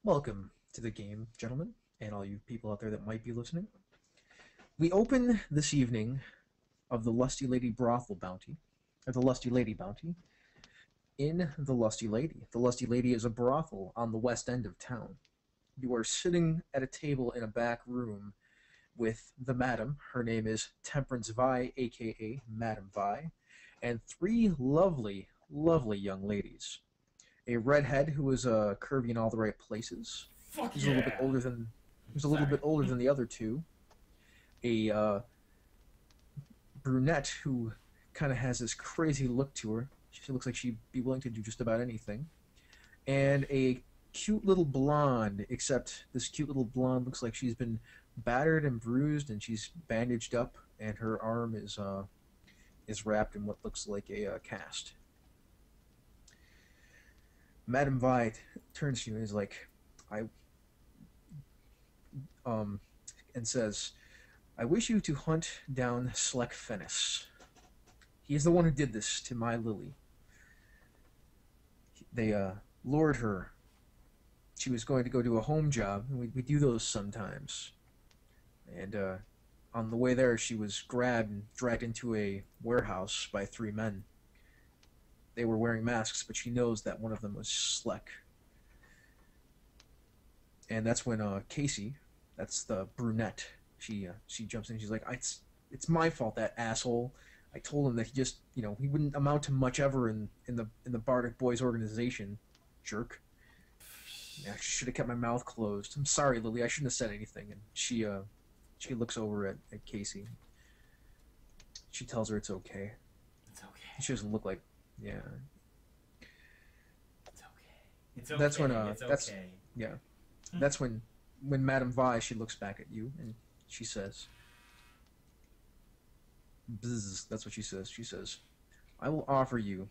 Welcome to the game, gentlemen, and all you people out there that might be listening. We open this evening of the Lusty Lady Brothel Bounty, or the Lusty Lady Bounty, in the Lusty Lady. The Lusty Lady is a brothel on the west end of town. You are sitting at a table in a back room with the madam. Her name is Temperance Vi, aka Madam Vi, and three lovely, lovely young ladies. A redhead who is curvy in all the right places. Fuck Who's a little bit yeah! older than who's a little Sorry. bit older than the other two. A brunette who kind of has this crazy look to her. She looks like she'd be willing to do just about anything. And a cute little blonde, except this cute little blonde looks like she's been battered and bruised, and she's bandaged up, and her arm is wrapped in what looks like a cast. Madame Vi turns to you and is like, I and says, "I wish you to hunt down Sleck Fennis. He is the one who did this to my Lily. They lured her. She was going to go do a home job, and we do those sometimes. And on the way there, she was grabbed and dragged into a warehouse by three men. They were wearing masks, but she knows that one of them was Sleck. And that's when Casey, that's the brunette, she jumps in. She's like, it's my fault, that asshole. I told him that he wouldn't amount to much ever in the Bardic Boys organization. Jerk. Yeah, I should have kept my mouth closed. I'm sorry, Lily. I shouldn't have said anything." And she looks over at Casey. She tells her it's okay. It's okay. She doesn't look like, yeah. It's okay. It's okay. That's when it's that's okay. yeah. That's when Madame Vi, she looks back at you and she says, Bzz, that's what she says. She says, "I will offer you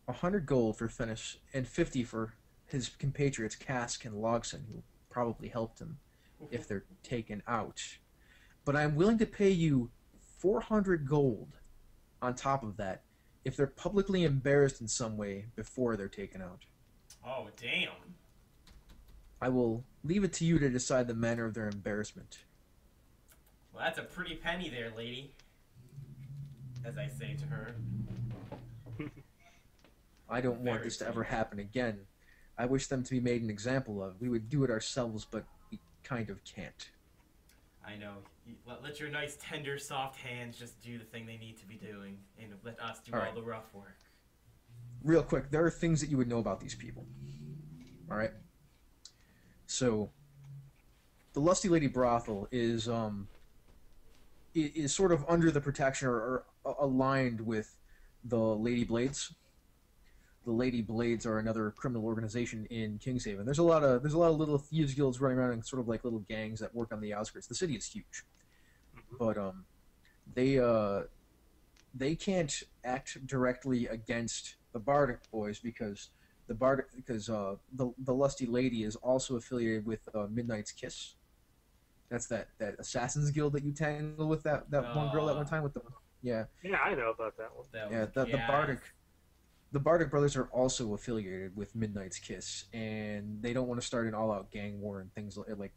100 gold for Finnish and 50 for his compatriots Cask and Logson, who probably helped him if they're taken out. But I'm willing to pay you 400 gold on top of that if they're publicly embarrassed in some way before they're taken out. Oh, damn. I will leave it to you to decide the manner of their embarrassment." Well, that's a pretty penny there, lady. As I say to her. I don't want Very this to sweet. ever happen again. I wish them to be made an example of. We would do it ourselves, but we kind of can't. I know. Let your nice, tender, soft hands just do the thing they need to be doing, and let us do All all right. the rough work. Real quick, there are things that you would know about these people. Alright? So, the Lusty Lady Brothel is sort of under the protection or aligned with the Lady Blades. The Lady Blades are another criminal organization in Kingshaven. There's a lot of little thieves guilds running around in sort of like little gangs that work on the outskirts. The city is huge, but they they can't act directly against the Bardic Boys because the Lusty Lady is also affiliated with Midnight's Kiss. That's that Assassin's Guild that you tangled with that one girl that one time with the yeah Yeah, I know about that one. That yeah was the Bardic brothers are also affiliated with Midnight's Kiss, and they don't want to start an all-out gang war and things like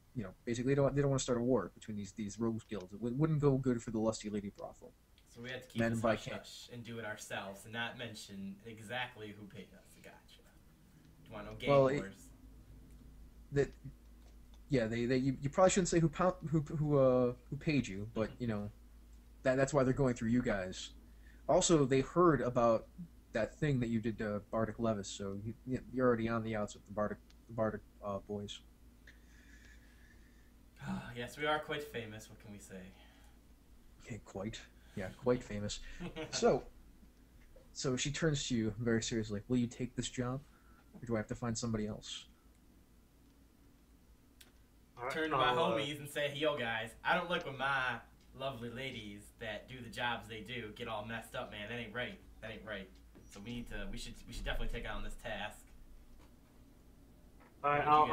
basically they don't want to start a war between these rogues guilds. It wouldn't go good for the Lusty Lady Brothel. So we had to keep Madam this Vi hush can't. hush and do it ourselves and not mention exactly who paid us. Gotcha. Do you want no gang Well, wars? That yeah, you probably shouldn't say who paid you, but that's why they're going through you guys. Also, they heard about that thing that you did to Bardic Levis, so you're already on the outs with the Bardic boys. Yes, we are quite famous. What can we say? Okay, quite famous. So she turns to you very seriously. Will you take this job, or do I have to find somebody else? All right, Turn to my I'll, homies and say, "Yo, guys, I don't like when my lovely ladies that do the jobs they do get all messed up, man. That ain't right. That ain't right. So we should definitely take on this task." all right, What do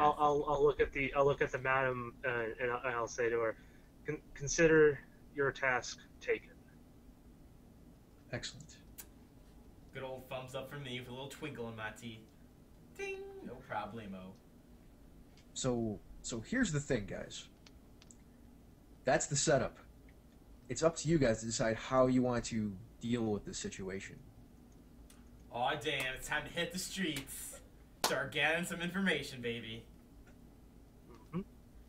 you guys I'll look at the madam and I'll say to her, consider your task taken. Excellent. Good old thumbs up from me with a little twinkle in my teeth. Ding. No problemo. So here's the thing, guys. That's the setup. It's up to you guys to decide how you want to deal with this situation. Aw, damn, it's time to hit the streets. Start gathering some information, baby. Mhm.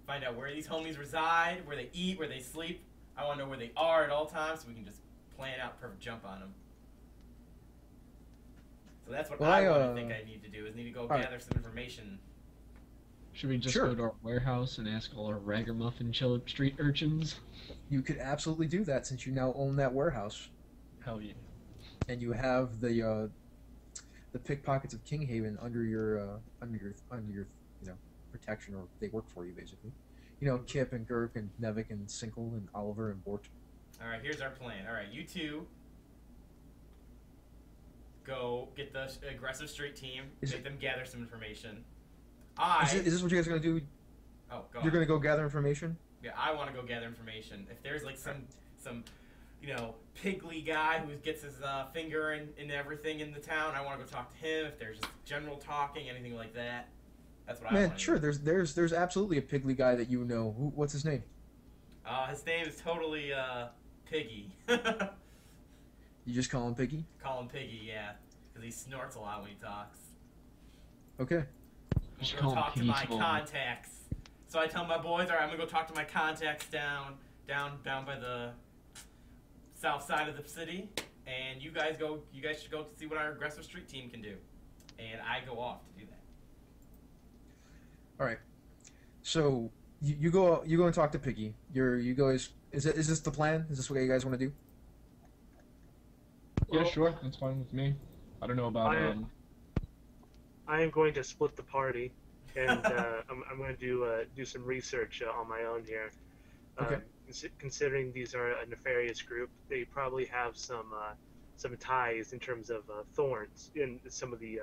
Find out where these homies reside, where they eat, where they sleep. I want to know where they are at all times so we can just plan out a perfect jump on them. So that's what Well, I think I need to do, is need to go right. gather some information. Should we just Sure. go to our warehouse and ask all our ragamuffin street urchins? You could absolutely do that since you now own that warehouse, Hell yeah. and you have the pickpockets of Kinghaven under your protection, or they work for you basically. Kip and Girk and Nevik and Sinkle and Oliver and Bort. Alright, here's our plan. Alright, you two go get the aggressive street team, make them gather some information. Is this what you guys are gonna do? Oh, go You're on. gonna go gather information? Yeah, I want to go gather information. If there's like some piggly guy who gets his finger in everything in the town, I want to go talk to him. If there's just general talking, anything like that, that's what I want. Man, sure. Do. There's absolutely a Piggly guy that you know. What's his name? His name is totally Piggy. You just call him Piggy? Call him Piggy, yeah, because he snorts a lot when he talks. Okay. I'm Just gonna go call him talk to Piggy my Small. contacts. So I tell my boys, all right, I'm gonna go talk to my contacts down by the south side of the city, and you guys should go see what our aggressive street team can do, and I go off to do that. All right. So you go and talk to Piggy. You guys, is this the plan? Is this what you guys want to do? Yeah, Well, sure. That's fine with me. I don't know about I am going to split the party, and I'm going to do some research on my own here. Okay. Considering these are a nefarious group, they probably have some ties in terms of thorns in some of the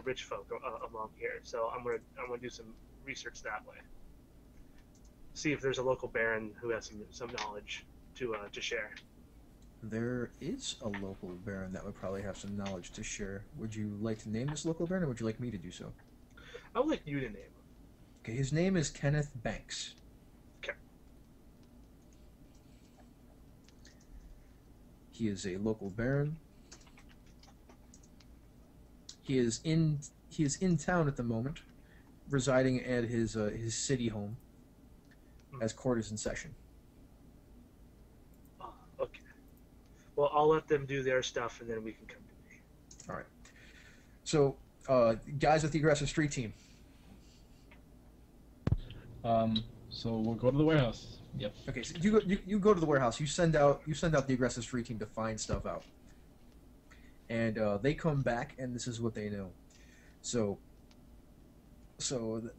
rich folk along here. So I'm gonna do some research that way. See if there's a local baron who has some knowledge to share. There is a local baron that would probably have some knowledge to share. Would you like to name this local baron, or would you like me to do so? I would like you to name him. Okay, his name is Kenneth Banks. Okay. He is a local baron. He is in town at the moment, residing at his city home, as court is in session. Okay. Well, I'll let them do their stuff, and then we can come to me. All right. So, guys with the aggressive street team. So we'll go to the warehouse. Yep. Okay, so you go to the warehouse. You send out the aggressive street team to find stuff out, and they come back, and this is what they know. So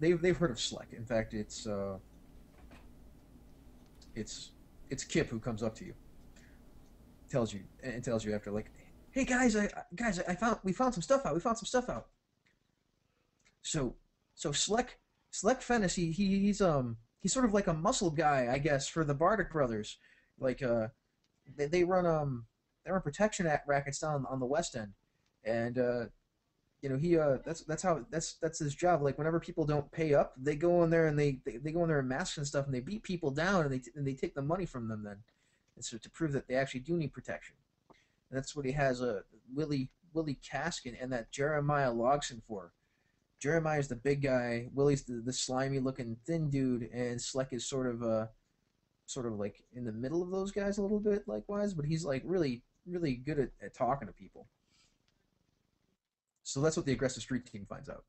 they've heard of Sleck. In fact, it's Kip who comes up to you, tells you after, like, hey guys, we found some stuff out. We found some stuff out. So Sleck Fennis, he's sort of like a muscle guy, I guess, for the Bardic brothers. Like they run protection rackets down on the west end, and that's his job. Like, whenever people don't pay up, they go in there and they go in there in masks and stuff, and they beat people down, and they take the money from them then, and so to prove that they actually do need protection. And that's what he has Willie Caskin and that Jeremiah Logson for. Jeremiah's the big guy, Willie's the slimy looking thin dude, and Sleck is sort of like in the middle of those guys a little bit, likewise, but he's like really good at talking to people. So that's what the aggressive street team finds out.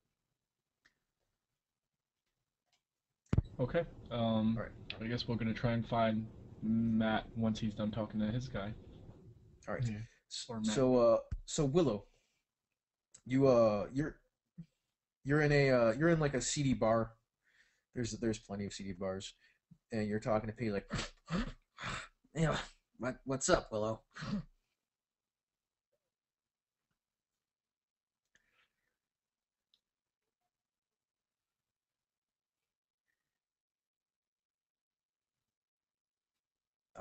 Okay. Right. I guess we're gonna try and find Matt once he's done talking to his guy. All right. Yeah. Or Matt. So Willow, you're in like a seedy bar. There's plenty of seedy bars, and you're talking to people like, yeah, what's up, Willow?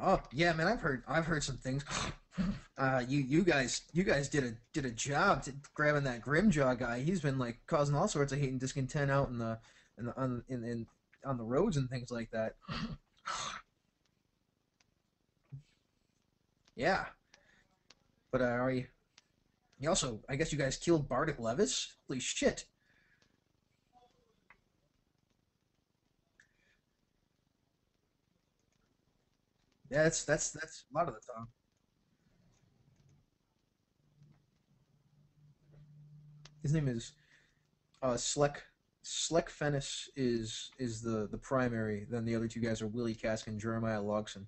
Oh yeah, man, I've heard some things. You guys did a job grabbing that Grimjaw guy. He's been like causing all sorts of hate and discontent out in the on the roads and things like that. Yeah, but are you? You also, I guess you guys killed Bardic Levis. Holy shit! Yeah, that's a lot of the time. His name is Sleck. Sleck Fennis is the primary. Then the other two guys are Willie Cask and Jeremiah Logson.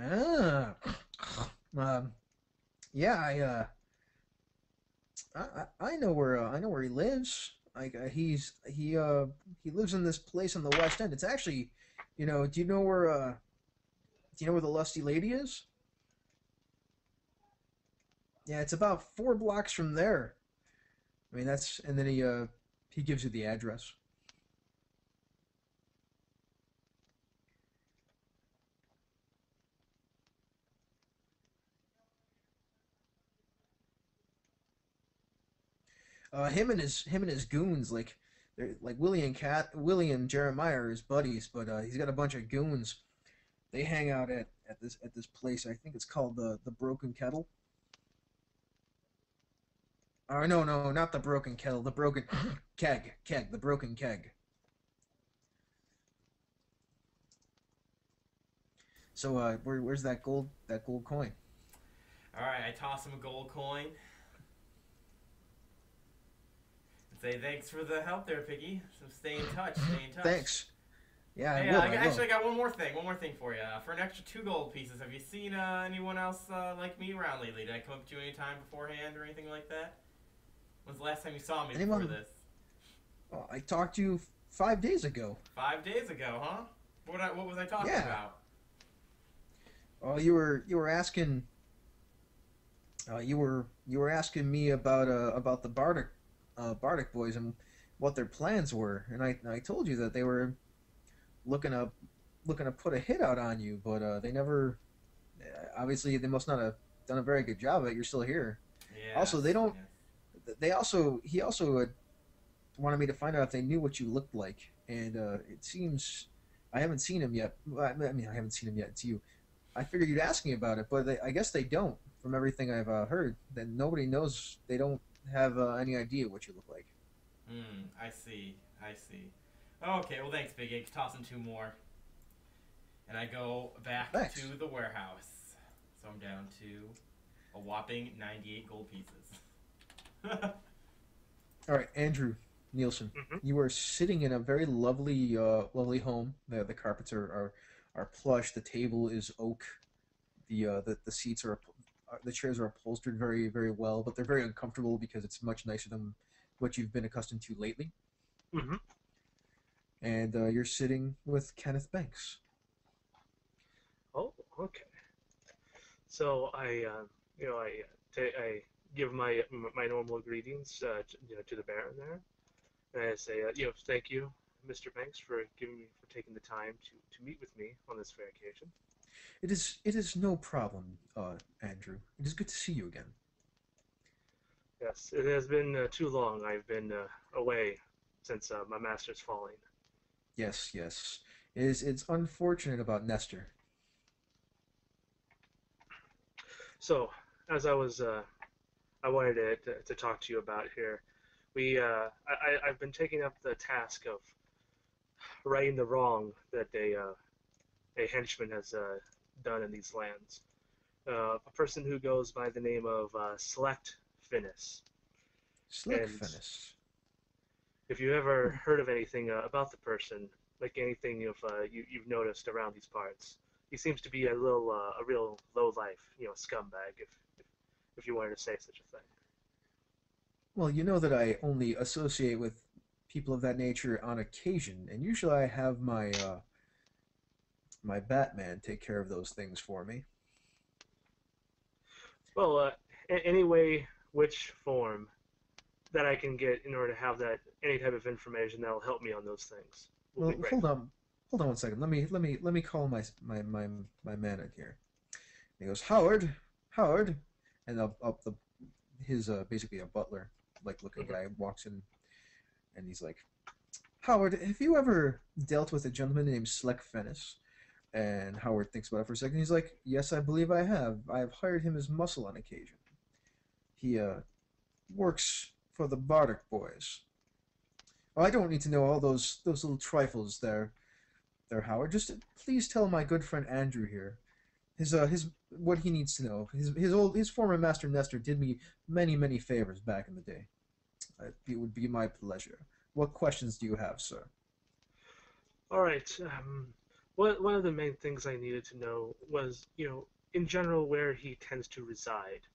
Ah, um, yeah, I know where he lives. Like he lives in this place on the West End. It's actually, do you know where the Lusty Lady is? Yeah, it's about 4 blocks from there. I mean that's and then he gives you the address. Him and his goons like they're like Willie and Jeremiah are his buddies, but he's got a bunch of goons. They hang out at this place. I think it's called the Broken Kettle. No, not the Broken Kettle. The Broken the Broken Keg. So where's that gold coin? All right, I toss him a gold coin and say thanks for the help there, Piggy. So stay in touch. Stay in touch. Thanks. Yeah, I Hey, will. I will. actually, I got one more thing. One more thing for you. For an extra 2 gold pieces, have you seen anyone else like me around lately? Did I come up to you any time beforehand or anything like that? When's the last time you saw me before Anyone? this? Oh, I talked to you 5 days ago. 5 days ago, huh? What was I talking Yeah. about? Oh, you were asking you were asking me about the Bardic boys and what their plans were, and I told you that they were looking to looking to put a hit out on you, but they never. Obviously, they must not have done a very good job of it. You're still here. Also, Yes, they don't. yes. They also he also wanted me to find out if they knew what you looked like, and it seems I haven't seen him yet. Well, I mean, I haven't seen him yet. It's you. I figured you'd ask me about it, but I guess they don't. From everything I've heard, that nobody knows. They don't have any idea what you look like. I see. I see. Okay, well, thanks, Big Egg. Tossing 2 more. And I go back Thanks. to the warehouse. So I'm down to a whopping 98 gold pieces. All right, Andrew Nielsen, Hmm. you are sitting in a very lovely, lovely home. The carpets are plush. The table is oak. The seats the chairs are upholstered very very well, but they're very uncomfortable because it's much nicer than what you've been accustomed to lately. Hmm. And you're sitting with Kenneth Banks. Oh, okay. So I give my normal greetings, to the Baron there, and I say, thank you, Mr. Banks, for taking the time to meet with me on this fair occasion. It is no problem, Andrew. It is good to see you again. Yes, it has been too long. I've been away since my master's falling. Yes, yes. It's unfortunate about Nestor. So, as I wanted to talk to you about here. I've been taking up the task of righting the wrong that a henchman has done in these lands. A person who goes by the name of Select Finis. Slick And Fennis. if you ever heard of anything about the person, like anything you've noticed around these parts, he seems to be a real low life, scumbag, if you wanted to say such a thing. Well, you know that I only associate with people of that nature on occasion, and usually I have my Batman take care of those things for me. Well, anyway, which form that I can get in order to have that any type of information that will help me on those things will be Well, great. hold on one second. Let me call my man in here. He goes, Howard, Howard, and up the his basically a butler like looking Mhm. guy walks in, and he's like, Howard, have you ever dealt with a gentleman named Sleck Fennis? And Howard thinks about it for a second. He's like, yes, I believe I have. I have hired him as muscle on occasion. He works for the Bardic boys. Oh, I don't need to know all those little trifles there, Howard. Just please tell my good friend Andrew here his what he needs to know. His former master Nestor did me many favors back in the day. It would be my pleasure. What questions do you have, sir? All right. One of the main things I needed to know was, in general, where he tends to reside.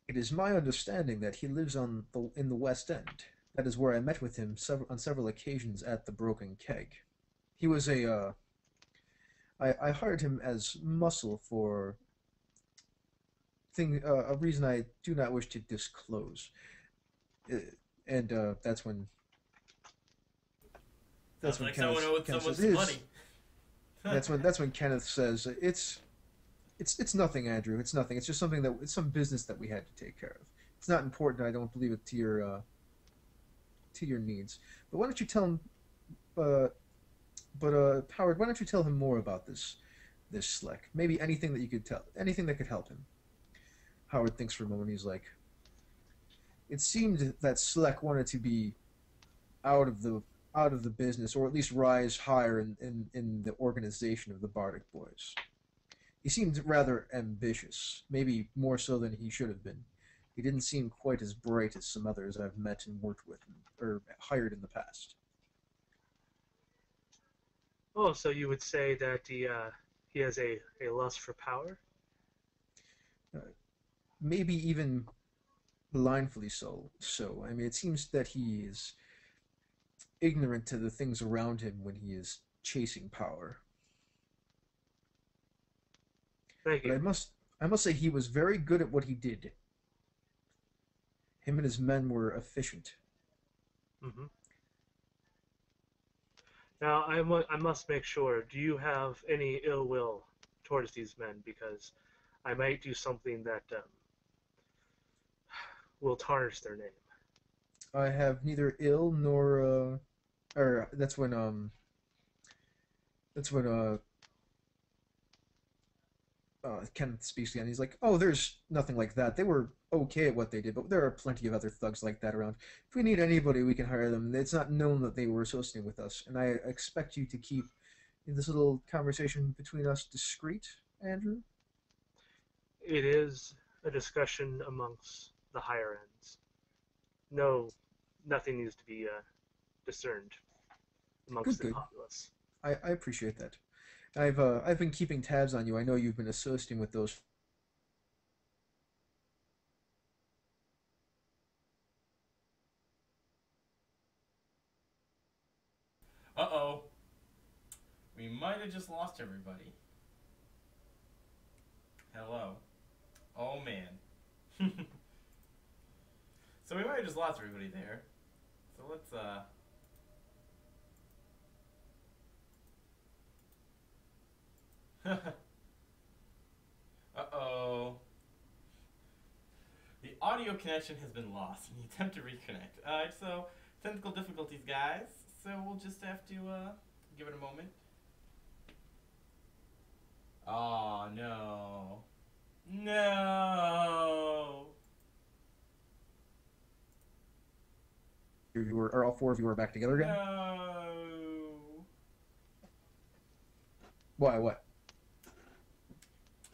It is my understanding that he lives in the West End. That is where I met with him on several occasions at the Broken Keg. He was I hired him as muscle for a reason I do not wish to disclose. Uh, and that's Sounds when like someone owed Kenneth someone says some money. that's when Kenneth says it's nothing, Andrew. It's nothing. It's just it's some business that we had to take care of. It's not important. I don't believe it to your needs. But why don't you tell him? Howard, why don't you tell him more about this Sleck? Maybe anything that you could tell, anything that could help him. Howard thinks for a moment. He's like, it seemed that Sleck wanted to be out of the business, or at least rise higher in the organization of the Bardic Boys. He seemed rather ambitious, maybe more so than he should have been. He didn't seem quite as bright as some others I've met and worked with or hired in the past. Oh, so you would say that he has a lust for power? Uh, Maybe even blindly so. I mean, it seems that he is ignorant to the things around him when he is chasing power. Thank But you. I must say he was very good at what he did. Him and his men were efficient. Hmm. Now, I must make sure, do you have any ill will towards these men? Because I might do something that will tarnish their name. I have neither ill nor or that's when Kenneth speaks again. He's like, "Oh, there's nothing like that. They were okay at what they did, but there are plenty of other thugs like that around. If we need anybody, we can hire them. It's not known that they were associating with us, and I expect you to keep this little conversation between us discreet, Andrew." It is a discussion amongst the higher ends. No, nothing needs to be discerned Good, amongst the good. populace. I appreciate that. I've been keeping tabs on you. I know you've been associating with those. Uh-oh. We might have just lost everybody. Hello. Oh, man. So we might have just lost everybody there. So let's, Uh-oh. The audio connection has been lost in the attempt to reconnect. Alright, so technical difficulties, guys. So we'll just have to give it a moment. Oh no. No. You were, or all four of you are back together again. No. Why? What?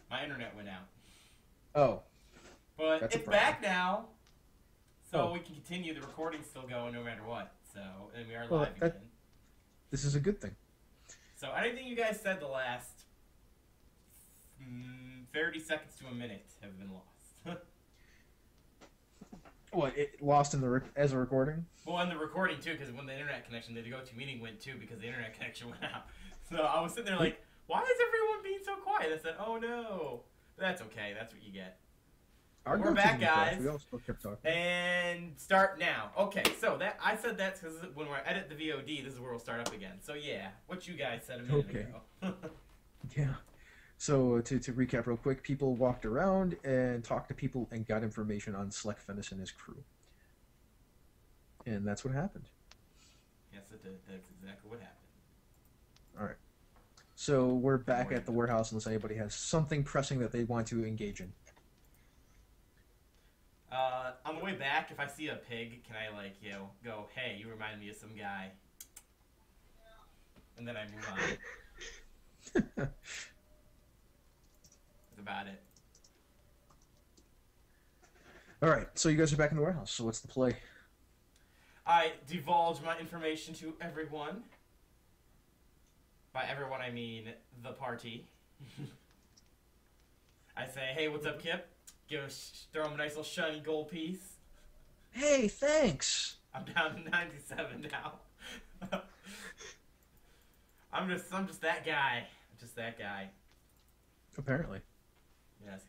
My internet went out. Oh, But That's a it's problem. back now. So Oh. we can continue. The recording's still going no matter what. So, and we are Well, live that- again. this is a good thing. So anything you guys said the last 30 seconds to a minute have been lost. What? It lost in as a recording? Well, and the recording too, because when the internet connection, the GoToMeeting went too, because the internet connection went out. So I was sitting there like, why is everyone being so quiet? I said, oh no. But that's okay. That's what you get. Our We're goat back, didn't crash. guys. We all still kept talking. And start now. Okay, so that I said that's because when we edit the VOD, this is where we'll start up again. So yeah, what you guys said a minute ago. Yeah. So to recap real quick, people walked around and talked to people and got information on Sleck Fennis and his crew. And that's what happened. Yes, it did. That's exactly what happened. All right. So we're back at the warehouse unless anybody has something pressing that they want to engage in. On the way back, if I see a pig, can I, like, you know, go, hey, you remind me of some guy? And then I move on. That's about it. All right. So you guys are back in the warehouse. So what's the play? I divulge my information to everyone. By everyone, I mean the party. I say, hey, what's up, Kip? Throw him a nice little shiny gold piece. Hey, thanks. I'm down to 97 now. I'm just that guy. I'm just that guy. Apparently. Yes.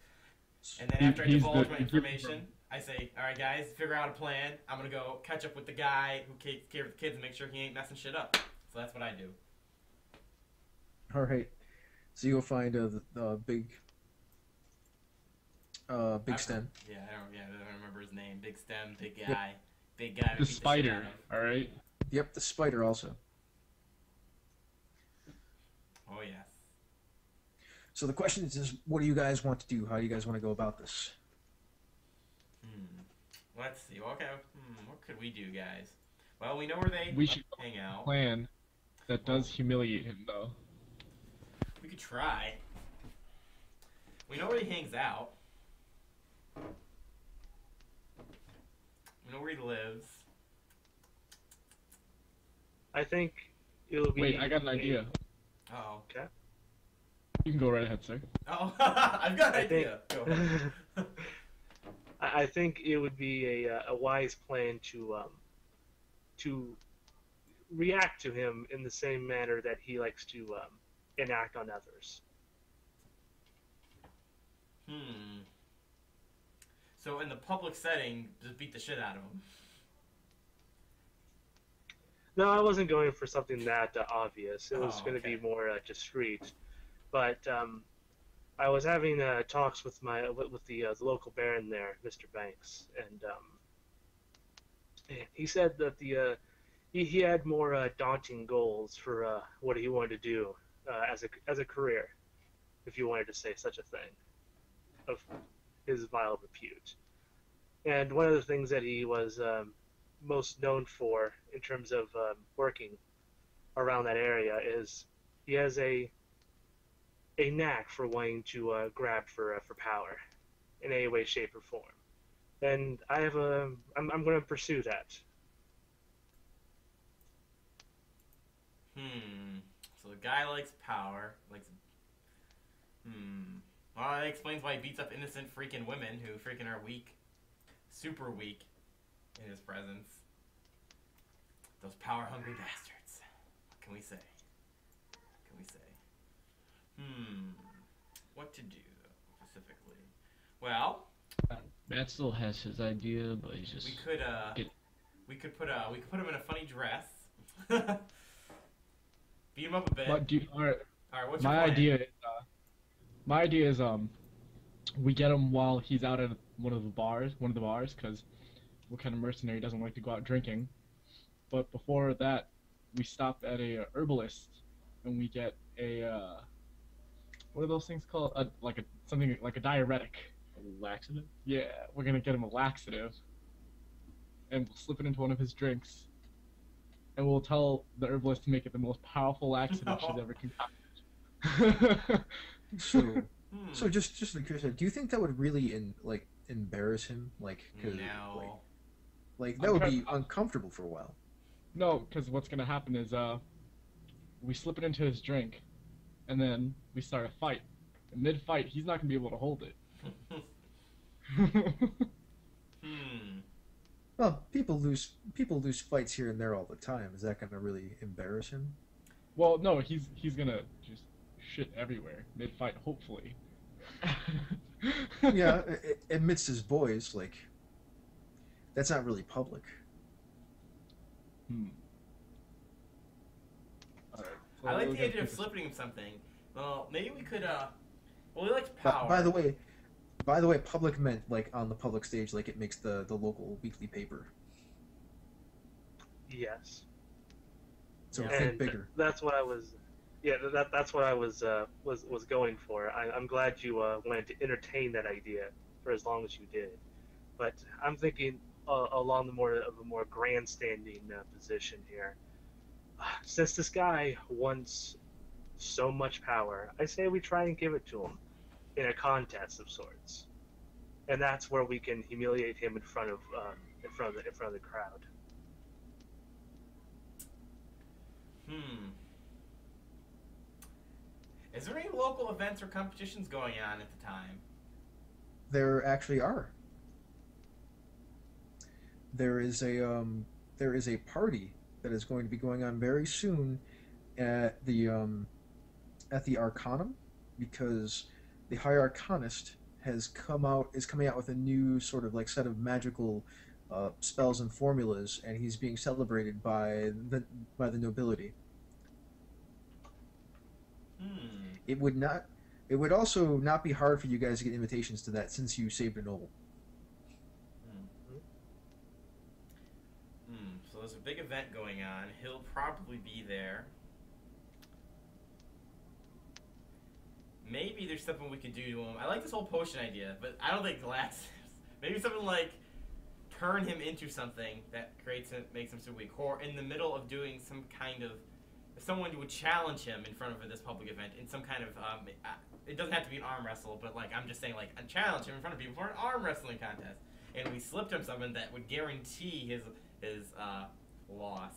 And then after I He's divulge the- my information, I say, all right, guys, figure out a plan. I'm going to go catch up with the guy who takes care of the kids and make sure he ain't messing shit up. So that's what I do. All right. So you'll find the big stem. Yeah, I don't remember his name. Big stem, big guy. Big guy. The spider, alright? Yep, the spider also. Oh, yes. So the question is, what do you guys want to do? How do you guys want to go about this? Let's see. Okay. What could we do, guys? Well, we know where they We should hang out. plan that does humiliate him, though. We could try. We know where he hangs out. We know where he lives. I think it'll be. Wait, I got an idea. Oh. Okay. You can go right ahead, sir. Oh, I've got an I think- idea. Go ahead. I think it would be a wise plan to react to him in the same manner that he likes to enact on others. So in the public setting, just beat the shit out of him. No, I wasn't going for something that obvious. It was Oh, going to okay. be more discreet. But I was having talks with the local baron there, Mr. Banks, and he said that he had more daunting goals for what he wanted to do as a career, if you wanted to say such a thing, of his vile repute. And one of the things that he was most known for in terms of working around that area is he has a knack for wanting to grab for power in any way, shape, or form. And I'm going to pursue that. So the guy likes power, Well, that explains why he beats up innocent freaking women who freaking are weak. Super weak in his presence. Those power-hungry bastards. What can we say? What to do, specifically? Well, Matt still has his idea, but he's just... we could put him in a funny dress. Beat him up a bit. Alright, What's your plan? my idea is, we get him while he's out at one of the bars, because what kind of mercenary doesn't like to go out drinking? But before that, we stop at a herbalist, and we get a, what are those things called? Something like a diuretic. A laxative? Yeah, we're gonna get him a laxative, and we'll slip it into one of his drinks, and we'll tell the herbalist to make it the most powerful laxative she's ever concocted. So just like curious, do you think that would really embarrass him? No. That would be uncomfortable for a while. No, because what's gonna happen is we slip it into his drink, and then we start a fight. And mid-fight, he's not gonna be able to hold it. Well, people lose fights here and there all the time. Is that gonna really embarrass him? Well, no, he's gonna just shit everywhere mid-fight, hopefully. Yeah, amidst his boys, like that's not really public. Hmm. Alright. So I like we the gotta idea of think slipping him something. Well, maybe we could. Well, we liked But power. by the way, public meant like on the public stage, like it makes the local weekly paper. Yes. So Yeah. think And bigger. that's what I was. Yeah, that's what I was going for. I'm glad you wanted to entertain that idea for as long as you did, but I'm thinking along the more of a more grandstanding position here. Since this guy wants so much power, I say we try and give it to him in a contest of sorts, and that's where we can humiliate him in front of the crowd. Hmm. Is there any local events or competitions going on at the time? There actually are. There is a party that is going to be going on very soon at the Arcanum, because the High Arcanist is coming out with a new sort of like set of magical spells and formulas, and he's being celebrated by the nobility. Hmm. It would not. It would also not be hard for you guys to get invitations to that since you saved a noble. Hmm. Hmm. So there's a big event going on. He'll probably be there. Maybe there's something we could do to him. I like this whole potion idea, but I don't think glass. Maybe something like turn him into something that makes him so weak, or in the middle of doing some kind of, if someone would challenge him in front of this public event in some kind of, it doesn't have to be an arm wrestle, but like I'm just saying, like challenge him in front of people for an arm wrestling contest, and we slipped him something that would guarantee his loss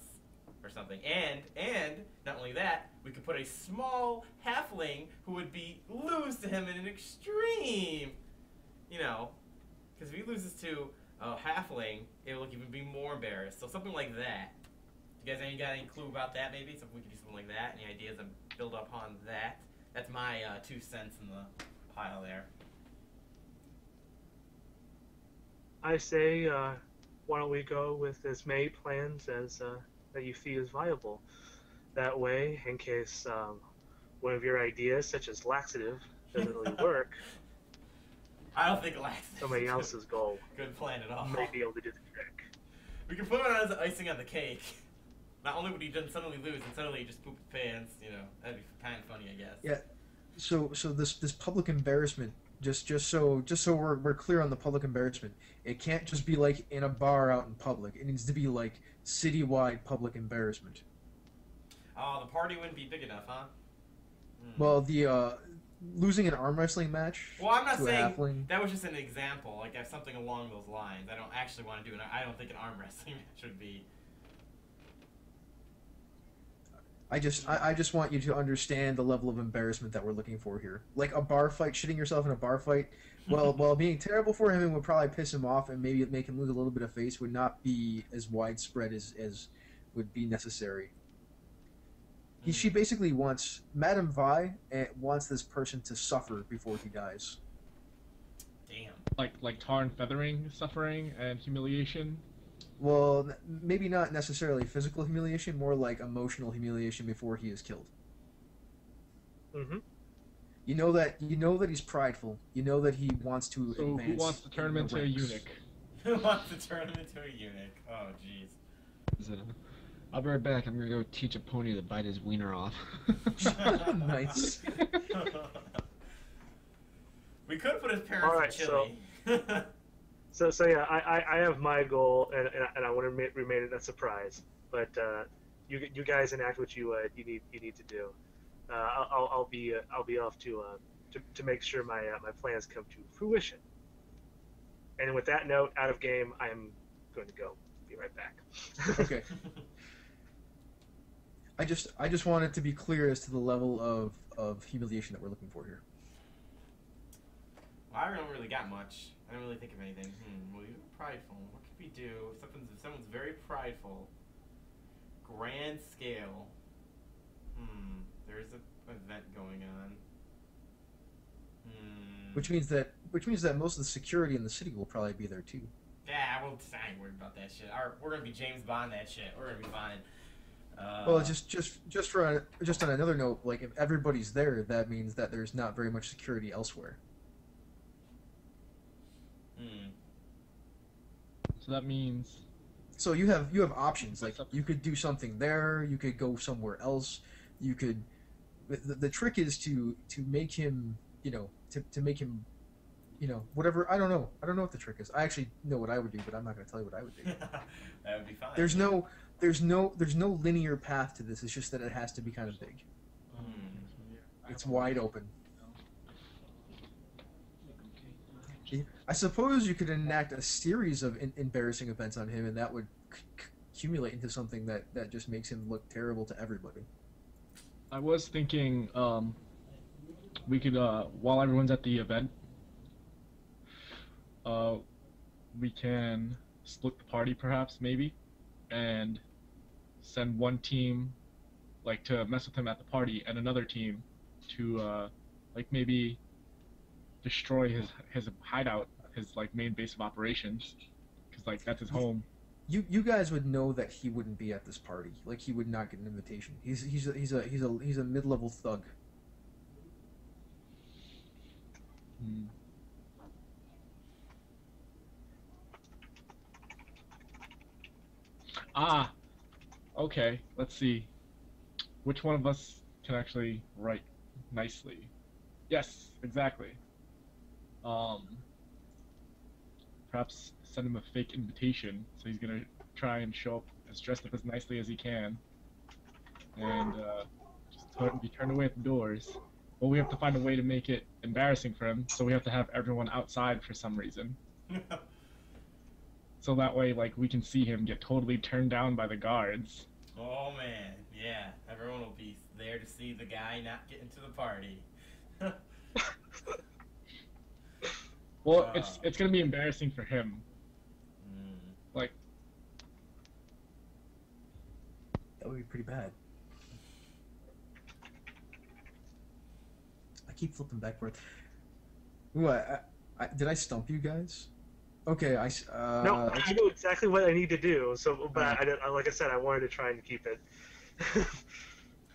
or something, and not only that, we could put a small halfling who would lose to him in an extreme, because if he loses to a halfling, it will even be more embarrassed. So something like that. You guys got any clue about that? Maybe we could do something like that. Any ideas and build upon that? That's my 2 cents in the pile there. I say, why don't we go with as many plans as that you see as viable? That way, in case one of your ideas, such as laxative, doesn't really work, I don't think laxative somebody else's goal good plan at all. may be able to do the trick. We can put it as icing on the cake. Not only would he then suddenly lose, and suddenly he just poop his pants. That'd be kind of funny, I guess. Yeah. So this public embarrassment, just so we're clear on the public embarrassment, it can't just be like in a bar out in public. It needs to be like citywide public embarrassment. Oh, the party wouldn't be big enough, huh? Well, the losing an arm wrestling match. Well, I'm not to a saying halfling. that was just an example, like something along those lines. I don't actually want to do it. I don't think an arm wrestling match would be. I just want you to understand the level of embarrassment that we're looking for here. Like a bar fight, shitting yourself in a bar fight, while being terrible for him and would probably piss him off and maybe make him lose a little bit of face, would not be as widespread as would be necessary. She basically wants Madame Vi wants this person to suffer before he dies. Damn. like tar and feathering, suffering, and humiliation. Well, maybe not necessarily physical humiliation, more like emotional humiliation before he is killed. Mm-hmm. You know that he's prideful. You know that he wants to So advance. who wants to turn him in the into a ranks. eunuch? Who wants to turn him into a eunuch? Oh, jeez. I'll be right back. I'm gonna go teach a pony to bite his wiener off. Nice. We could put his parents All right, in chili. So yeah, I have my goal, and I want to remain it a surprise. But you guys enact what you need to do. I'll be off to make sure my plans come to fruition. And with that note, out of game, I am going to go. Be right back. Okay. I just want it to be clear as to the level of humiliation that we're looking for here. Well, I don't really got much. I don't really think of anything. Well, you're prideful. What could we do if someone's very prideful? Grand scale. There's an event going on. Which means that which means that most of the security in the city will probably be there too. Yeah, I ain't worried about that shit. We're gonna be James Bond that shit. We're gonna be fine. Well, just on another note, like if everybody's there, that means that there's not very much security elsewhere. Hmm. So that means So you have options. Like you could do something there. You could go somewhere else. You could. The trick is to make him, to make him, whatever. I don't know. I don't know what the trick is. I actually know what I would do, but I'm not going to tell you what I would do. That would be fine. There's no linear path to this. It's just that it has to be kind of big. It's wide open. I suppose you could enact a series of embarrassing events on him, and that would accumulate into something that just makes him look terrible to everybody. I was thinking we could while everyone's at the event, we can split the party perhaps maybe, and send one team like to mess with him at the party, and another team to like maybe destroy his hideout, his like main base of operations, because like that's his home. You guys would know that he wouldn't be at this party. Like he would not get an invitation. He's a mid-level thug. Hmm. Ah, okay. Let's see. Which one of us can actually write nicely? Yes, exactly. Perhaps send him a fake invitation, so he's gonna try and show up as dressed up as nicely as he can, and just be turned away at the doors. But we have to find a way to make it embarrassing for him, so we have to have everyone outside for some reason. So that way, like, we can see him get totally turned down by the guards. Oh man, yeah. Everyone will be there to see the guy not get into the party. Well, it's gonna be embarrassing for him. Like, That would be pretty bad. I keep flipping backward. Ooh, did I stump you guys? Okay, No, I know exactly what I need to do. So, but like I said, I wanted to try and keep it.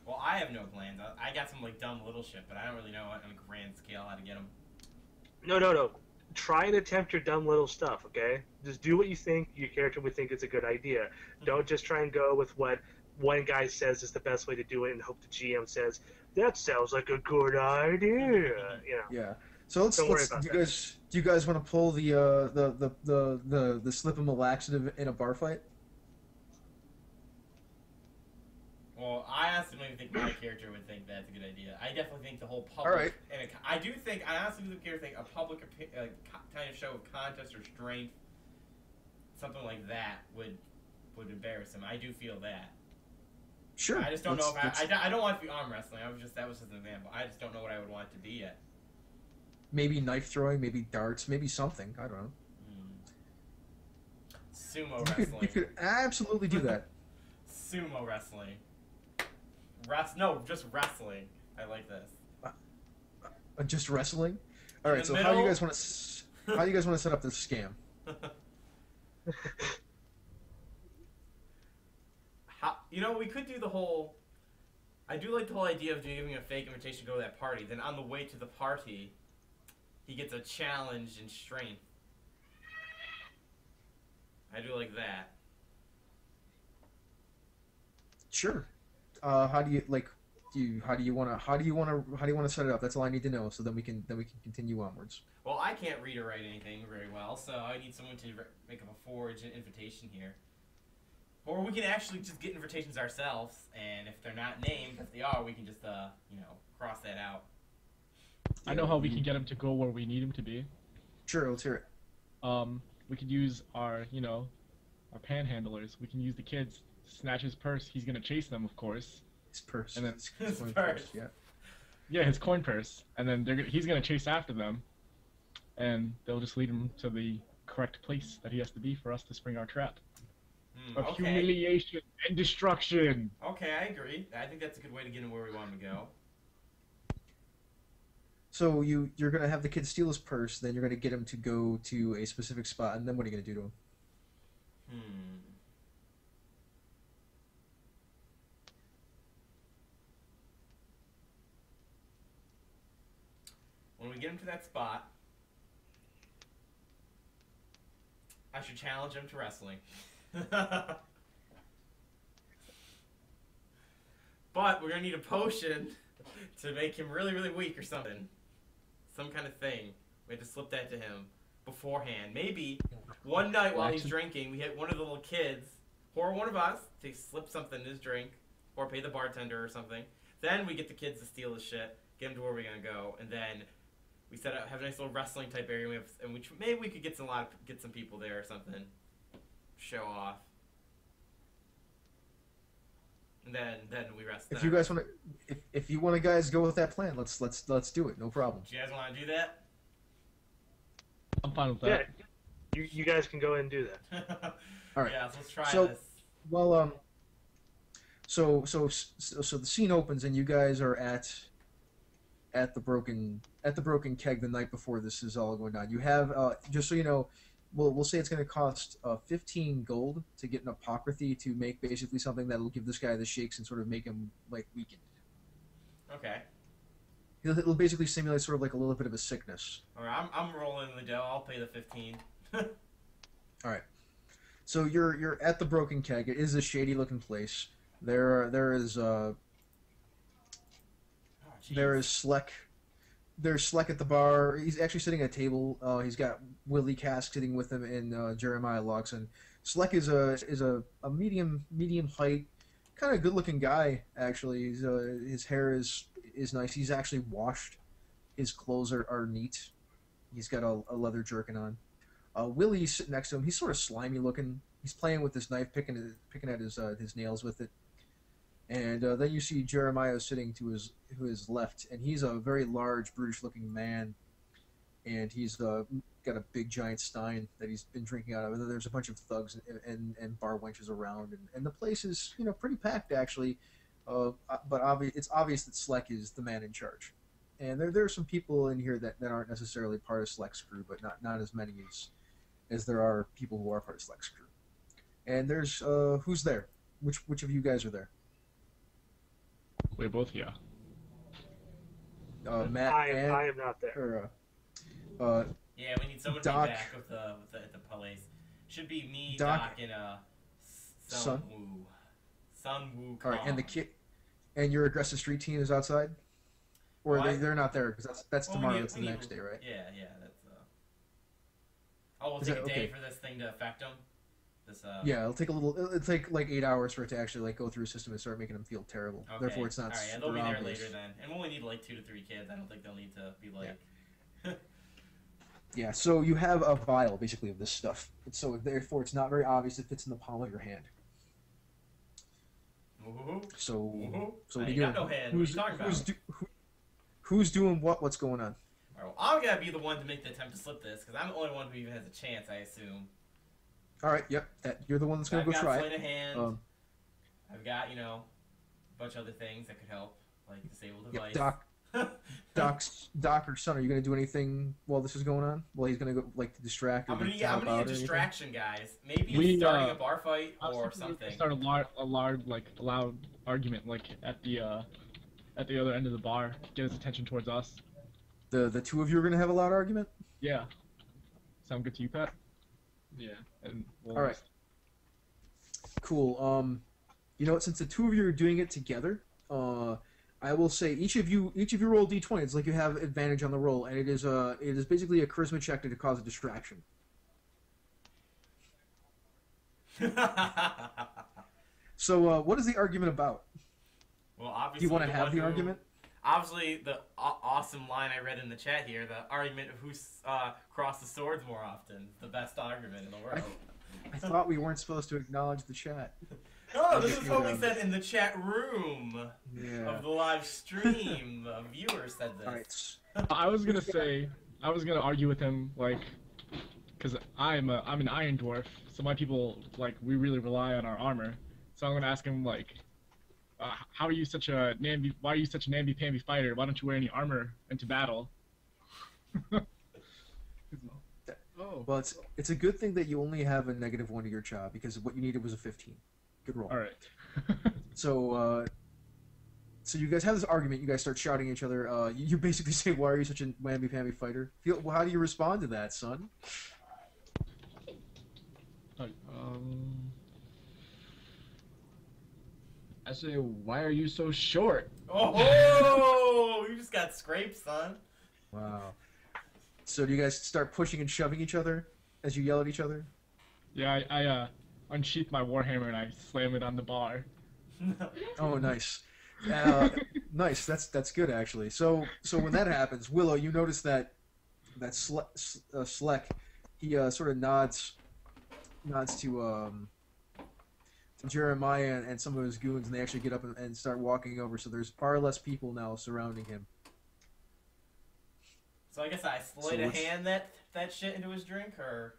Well, I have no plans. I got some like dumb little shit, but I don't really know on a grand scale how to get them. No. Try and attempt your dumb little stuff, okay? Just do what you think your character would think is a good idea. Don't just try and go with what one guy says is the best way to do it and hope the GM says, that sounds like a good idea. Yeah. So let's do you guys want to pull the slip him a laxative in a bar fight? Well, I honestly don't even think my character would think that's a good idea. I definitely think the whole public. All right. And I honestly do think a public kind of show of contest or strength, something like that would embarrass him. I do feel that. Sure. I just don't know if I don't want it to be arm wrestling. That was just an example. I just don't know what I would want it to be yet. Maybe knife throwing, maybe darts, maybe something. I don't know. Sumo wrestling. You could absolutely do that. Sumo wrestling. Just wrestling. I like this. Just wrestling. All right. So how do you guys want to set up this scam? We could do the whole. I do like the whole idea of giving a fake invitation to go to that party. Then on the way to the party, he gets a challenge in strength. I do like that. Sure. How do you want to set it up? That's all I need to know, so then we can continue onwards. Well, I can't read or write anything very well, so I need someone to make up a forged invitation here. Or we can actually just get invitations ourselves, and if they're not named, if they are, we can just cross that out. I know how we can get him to go where we need him to be. Sure, let's hear it. We could use our panhandlers. We can use the kids to snatch his purse. He's gonna chase them, of course. His purse. And then his purse. Yeah. Yeah, his coin purse. And then he's gonna chase after them, and they'll just lead him to the correct place that he has to be for us to spring our trap. Of Okay. humiliation and destruction. Okay, I agree. I think that's a good way to get him where we want him to go. So you're gonna have the kid steal his purse, then you're gonna get him to go to a specific spot, and then what are you gonna do to him? Hmm. When we get him to that spot, I should challenge him to wrestling. But we're gonna need a potion to make him really, really weak or something. Some kind of thing. We have to slip that to him beforehand. Maybe one night while he's drinking, we hit one of the little kids, or one of us, to slip something in his drink, or pay the bartender or something. Then we get the kids to steal his shit, get him to where we're gonna go, and then we set up, have a nice little wrestling type area, maybe we could get some people there or something, show off. And then we rest. If you guys want to, if you want to guys go with that plan, let's do it. No problem. Do you guys want to do that? I'm fine with Yeah, that. you guys can go ahead and do that. All right. Yeah, so let's try So- this. Well, so the scene opens and you guys are at the broken keg the night before this is all going down. You have just so you know, we'll say it's going to cost 15 gold to get an apocryphy to make basically something that'll give this guy the shakes and sort of make him like weakened. Okay. It'll basically simulate sort of like a little bit of a sickness. All right, I'm rolling the dough. I'll pay the 15. All right. So you're at the broken keg. It is a shady looking place. There is Sleck. There's Sleck at the bar. He's actually sitting at a table. He's got Willie Cask sitting with him and Jeremiah Loxon. Sleck is a medium height, kind of good looking guy actually. His hair is nice. He's actually washed. His clothes are neat. He's got a leather jerkin on. Willie's sitting next to him. He's sort of slimy looking. He's playing with this knife, picking at his nails with it. And then you see Jeremiah sitting to his left, and he's a very large, brutish-looking man, and he's got a big, giant stein that he's been drinking out of. There's a bunch of thugs and bar wenches around, and the place is pretty packed actually. But it's obvious that Sleck is the man in charge, and there are some people in here that aren't necessarily part of Sleck's crew, but not as many as there are people who are part of Sleck's crew. And there's who's there? Which of you guys are there? We're both here. Matt I am not there. Or, Yeah, we need someone Doc. to be back with the police. Should be me, Doc. Doc, and Sun. Woo. Sun Woo. all right, and the Kong. kid, and your aggressive street team is outside, or Well, they're not there because that's Well, tomorrow. we need- That's the we need- next day, right? Yeah, that's. Oh, we'll Is take that a day okay? for this thing to affect them. This. Yeah, it'll take like 8 hours for it to actually like go through a system and start making them feel terrible. Okay. Therefore, it's not. All right, yeah, super they'll be there obvious. later then, and we'll only need like 2 to 3 kids. I don't think they'll need to be like. Yeah, so you have a vial basically of this stuff, and so therefore it's not very obvious. It fits in the palm of your hand. Woo-hoo. So Woo-hoo. so I what are ain't you got doing? no hand. What are you talking about? Who's doing what? What's going on? All right, well, I'm gonna be the one to make the attempt to slip this because I'm the only one who even has a chance, I assume. All right, yep, you're the one that's gonna I've go got try sleight it. of hand. Um, I've got a bunch of other things that could help, like disable device. Yep, Doc or Son, are you gonna do anything while this is going on? Well, he's gonna go like to distract. Or I'm gonna to need help out a or anything? distraction, guys. Maybe We, starting a bar fight I was or thinking we could something. Start a loud argument, like at the other end of the bar, to get his attention towards us. The two of you are gonna have a loud argument. Yeah. Sound good to you, Pat? Yeah. And we'll All right. Cool. You know what? Since the two of you are doing it together, I will say each of you roll d20. It's like you have advantage on the roll, and it is basically a charisma check to cause a distraction. So, what is the argument about? Well, obviously, Do you want to the have one the who- argument? Obviously, the awesome line I read in the chat here, the argument of who's crossed the swords more often, the best argument in the world. I thought we weren't supposed to acknowledge the chat. No, this Okay, is what we um, said in the chat room Yeah. of the live stream. The viewer said this. All right. I was gonna argue with him, like, because I'm an Iron Dwarf, so my people, like, we really rely on our armor. So I'm gonna ask him, like, why are you such a namby-pamby fighter? Why don't you wear any armor into battle? Oh. Well, it's a good thing that you only have a -1 to your job because what you needed was a 15. Good roll. All right. So you guys have this argument. You guys start shouting at each other. You basically say, "Why are you such a whammy-pammy fighter?" Well, how do you respond to that, son? I say, why are you so short? Oh, you just got scraped, son. Wow. So do you guys start pushing and shoving each other as you yell at each other? Yeah, I unsheath my warhammer and I slam it on the bar. Oh, nice. Nice. That's good actually. So when that happens, Willow, you notice that Sleck, he sort of nods to Jeremiah and some of his goons, and they actually get up and start walking over. So there's far less people now surrounding him. So I guess I sleight of hand that shit into his drink, or.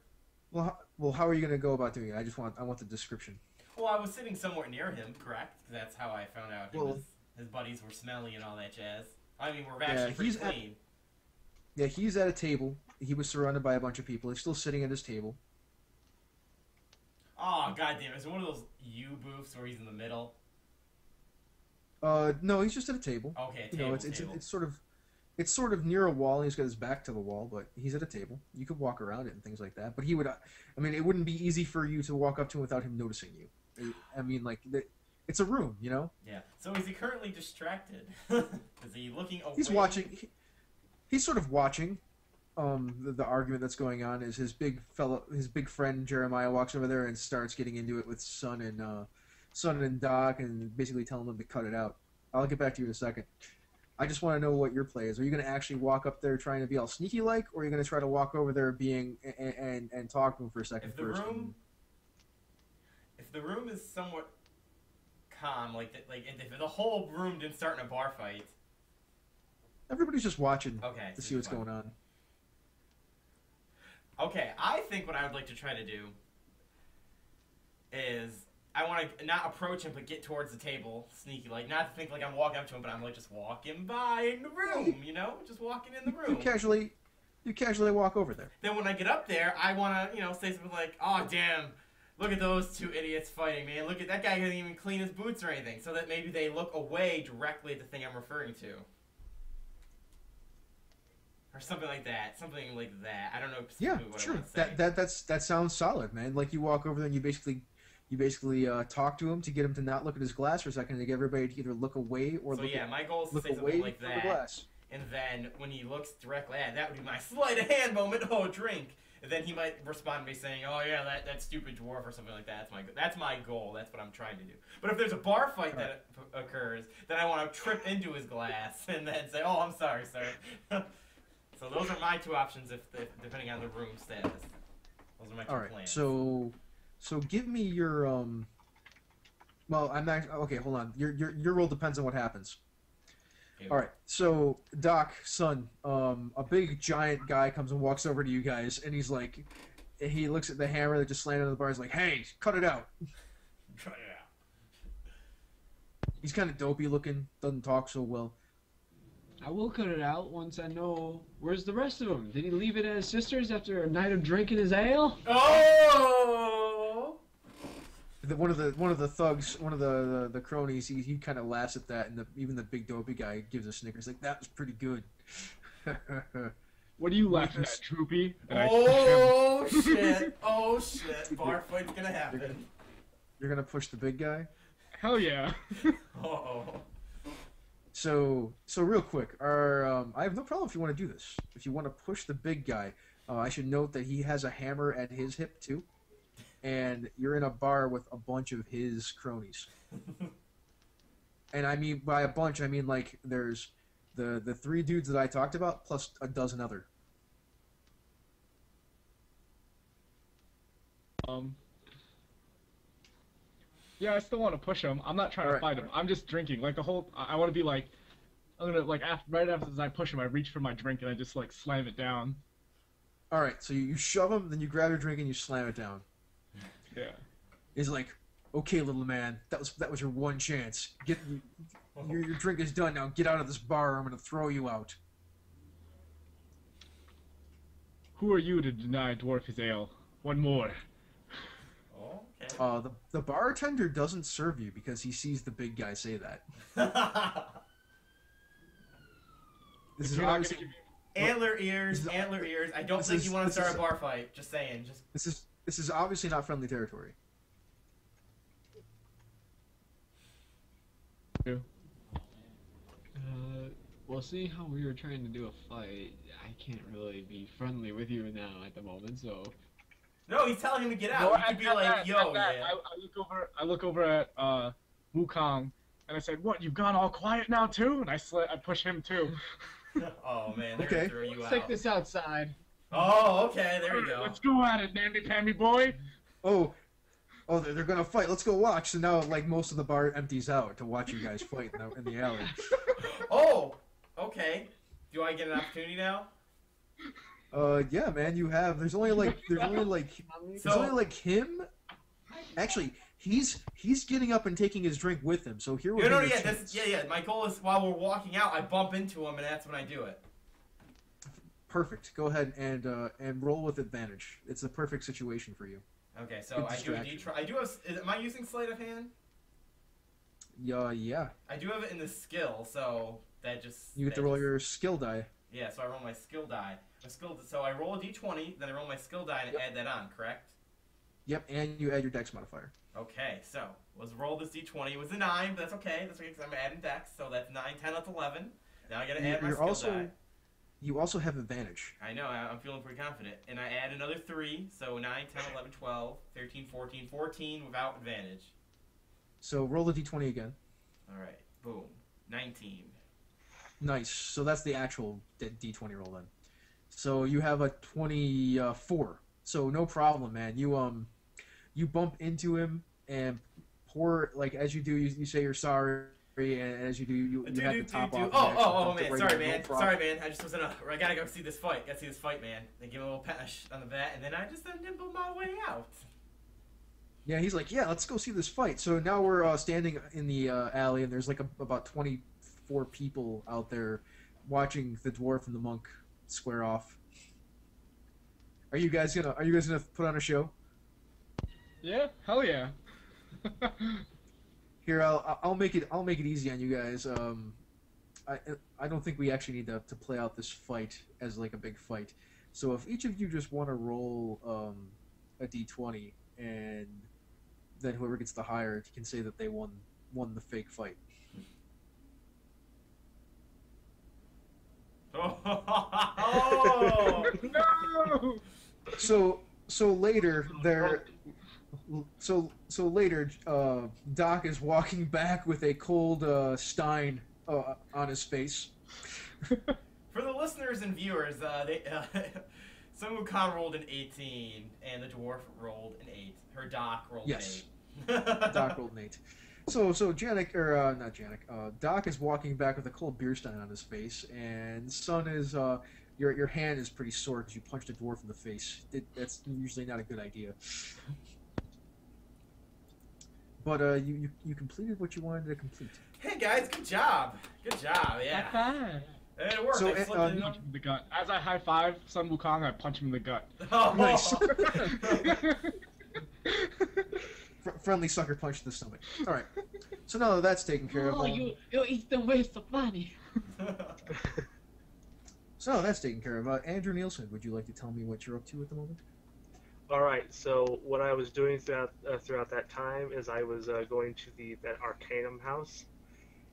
Well, how are you gonna go about doing it? I want the description. Well, I was sitting somewhere near him, correct? That's how I found out his buddies were smelly and all that jazz. I mean, we're actually pretty clean. Yeah, he's at a table. He was surrounded by a bunch of people. He's still sitting at his table. Oh, goddamn! Is it one of those U booths where he's in the middle? No, he's just at a table. Okay, table. It's sort of near a wall. And he's got his back to the wall, but he's at a table. You could walk around it and things like that. But he would, I mean, it wouldn't be easy for you to walk up to him without him noticing you. I mean, like, it's a room, you know? Yeah. So is he currently distracted? Is he looking away? He's watching. He's sort of watching. The argument that's going on is his big friend Jeremiah walks over there and starts getting into it with Son and Doc, and basically telling them to cut it out. I'll get back to you in a second. I just want to know what your play is. Are you going to actually walk up there trying to be all sneaky-like, or are you going to try to walk over there and talk to him for a second first? If the room is somewhat calm, like if the whole room didn't start in a bar fight. Everybody's just watching to so see what's going on. Okay, I think what I would like to try to do is I want to not approach him, but get towards the table, sneaky, like not think like I'm walking up to him, but I'm like just walking by in the room, you know, just walking in the room. You casually walk over there. Then when I get up there, I want to, say something like, "Oh damn, look at those two idiots fighting, man! Look at that guy didn't even clean his boots or anything," so that maybe they look away directly at the thing I'm referring to. Or something like that. Something like that. I don't know specifically what I want to say. That sounds solid, man. Like you walk over there and you basically talk to him to get him to not look at his glass for a second, to get everybody to either look away or my goal is to say something like that. The glass. And then when he looks directly at that would be my sleight of hand moment. Oh, drink. And then he might respond to me saying, "Oh yeah, that stupid dwarf," or something like that. That's my goal. That's what I'm trying to do. But if there's a bar fight that occurs, then I want to trip into his glass and then say, "Oh, I'm sorry, sir." So those are my two options, depending on the room status. Those are my two plans. So give me your Well, I'm not okay. Hold on. Your roll depends on what happens. Okay. All right. So Doc, Son, a big giant guy comes and walks over to you guys, and he's like, he looks at the hammer that just landed on the bar. He's like, "Hey, cut it out." Cut it out. He's kind of dopey looking. Doesn't talk so well. I will cut it out once I know where's the rest of them. Did he leave it at his sister's after a night of drinking his ale? Oh! One of the thugs, one of the cronies, he kind of laughs at that, and even the big dopey guy gives a snicker. He's like, "That was pretty good." What are you laughing at, Troopy? Oh shit! Oh shit! Bar fight's gonna happen. You're gonna push the big guy? Hell yeah! Uh-oh. So real quick, I have no problem if you want to do this. If you want to push the big guy, I should note that he has a hammer at his hip too, and you're in a bar with a bunch of his cronies. And I mean by a bunch, I mean like there's the three dudes that I talked about plus a dozen other. Yeah, I still want to push him. I'm not trying to fight him. I'm just drinking. Like I want to be like, I'm gonna like right after I push him, I reach for my drink and I just like slam it down. All right, so you shove him, then you grab your drink and you slam it down. Yeah. He's like, "Okay, little man, that was your one chance. Your drink is done now. Get out of this bar, or I'm gonna throw you out." Who are you to deny dwarf his ale? One more. Oh, okay. The bartender doesn't serve you because he sees the big guy say that. This is You're not obviously gonna give Antler ears, antler ears. I don't this think is- you want to this start is- a bar fight. Just saying. Just this is obviously not friendly territory. Well, seeing how we were trying to do a fight, I can't really be friendly with you now at the moment, so... no. He's telling him to get out. No, You could be at like, that, yo, at that, yeah. I look over at Wukong, and I said, "What? You've gone all quiet now too?" And I push him too. Oh man, they're Okay. gonna throw you Let's out. take this outside. Oh, okay. There we go. Let's go at it, namby pamby boy. Oh, they're gonna fight. Let's go watch. So now, like, most of the bar empties out to watch you guys fight in the alley. Oh, okay. Do I get an opportunity now? Yeah, man, you have. There's only like him. Actually, he's getting up and taking his drink with him. So here No, we're no, yeah, yeah. My goal is while we're walking out, I bump into him, and that's when I do it. Perfect. Go ahead and roll with advantage. It's the perfect situation for you. Okay, so Good I do a distraction. D. I do have. Am I using sleight of hand? Yeah. I do have it in the skill, so that just. You get to that roll just- your skill die. Yeah, so I roll my skill die. So I roll a D20, then I roll my skill die and Yep. add that on. Correct? Yep, and you add your dex modifier. Okay, so let's roll this D20. It was a 9, but that's okay. That's okay because I'm adding dex, so that's 9, 10, that's 11. Now I gotta add my skill die. You also have advantage. I know, I'm feeling pretty confident. And I add another 3, so 9, 10, 11, 12, 13, 14, 14 without advantage. So roll the d20 again. Alright, boom. 19. Nice. So that's the actual d20 roll then. So you have a 24. So no problem, man. You bump into him and as you do, you say you're sorry, and as you do, you have the top off. Oh, man. Sorry, man. Sorry, man. I just was I gotta go see this fight. Gotta see this fight, man. They give him a little pat on the back, and then I just nimble my way out. Yeah, he's like, yeah, let's go see this fight. So now we're standing in the alley, and there's like about 24 people out there watching the dwarf and the monk square off. Are you guys gonna put on a show? Yeah, hell yeah. Here, I'll make it easy on you guys. I don't think we actually need to play out this fight as like a big fight. So if each of you just want to roll a d20, and then whoever gets the higher can say that they won the fake fight. Oh! No! So later Doc is walking back with a cold stein on his face. For the listeners and viewers, Sun Wukong rolled an 18, and the dwarf rolled an 8. Her Doc rolled Yes. an 8. Doc rolled an 8. So Janik, or not Janik, Doc is walking back with a cold beer stein on his face, and Sun is your hand is pretty sore because you punched a dwarf in the face. That's usually not a good idea. But you completed what you wanted to complete. Hey guys, good job. Good job, yeah. High It worked. So, I slipped in. punch him in the gut. As I high five Sun Wukong, I punch him in the gut. Oh. Nice. Friendly sucker punch to the stomach. All right. So now that that's taken care of. Oh, you eat the waste of money. So now that's taken care of. Andrew Nielsen, would you like to tell me what you're up to at the moment? All right. So what I was doing throughout that time is I was going to that Arcanum house,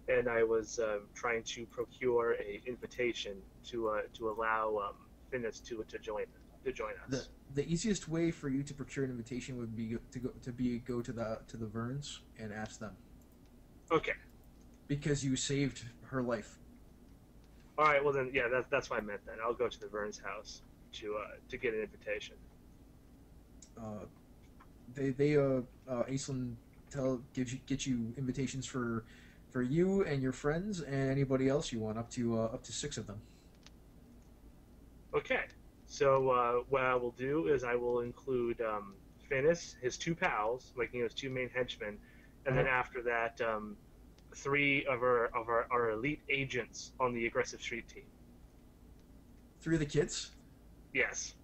and I was trying to procure a invitation to allow Finis to join us. The easiest way for you to procure an invitation would be to go to the Verns and ask them, Okay. because you saved her life. All right. Well then, yeah, that's what I meant. Then I'll go to the Vern's house to get an invitation. Aislinn get you invitations for you and your friends and anybody else you want, up to 6 of them. Okay. So what I will do is I will include Finis, his 2 pals, his 2 main henchmen, and then after that, 3 of our elite agents on the aggressive street team. 3 of the kids. Yes.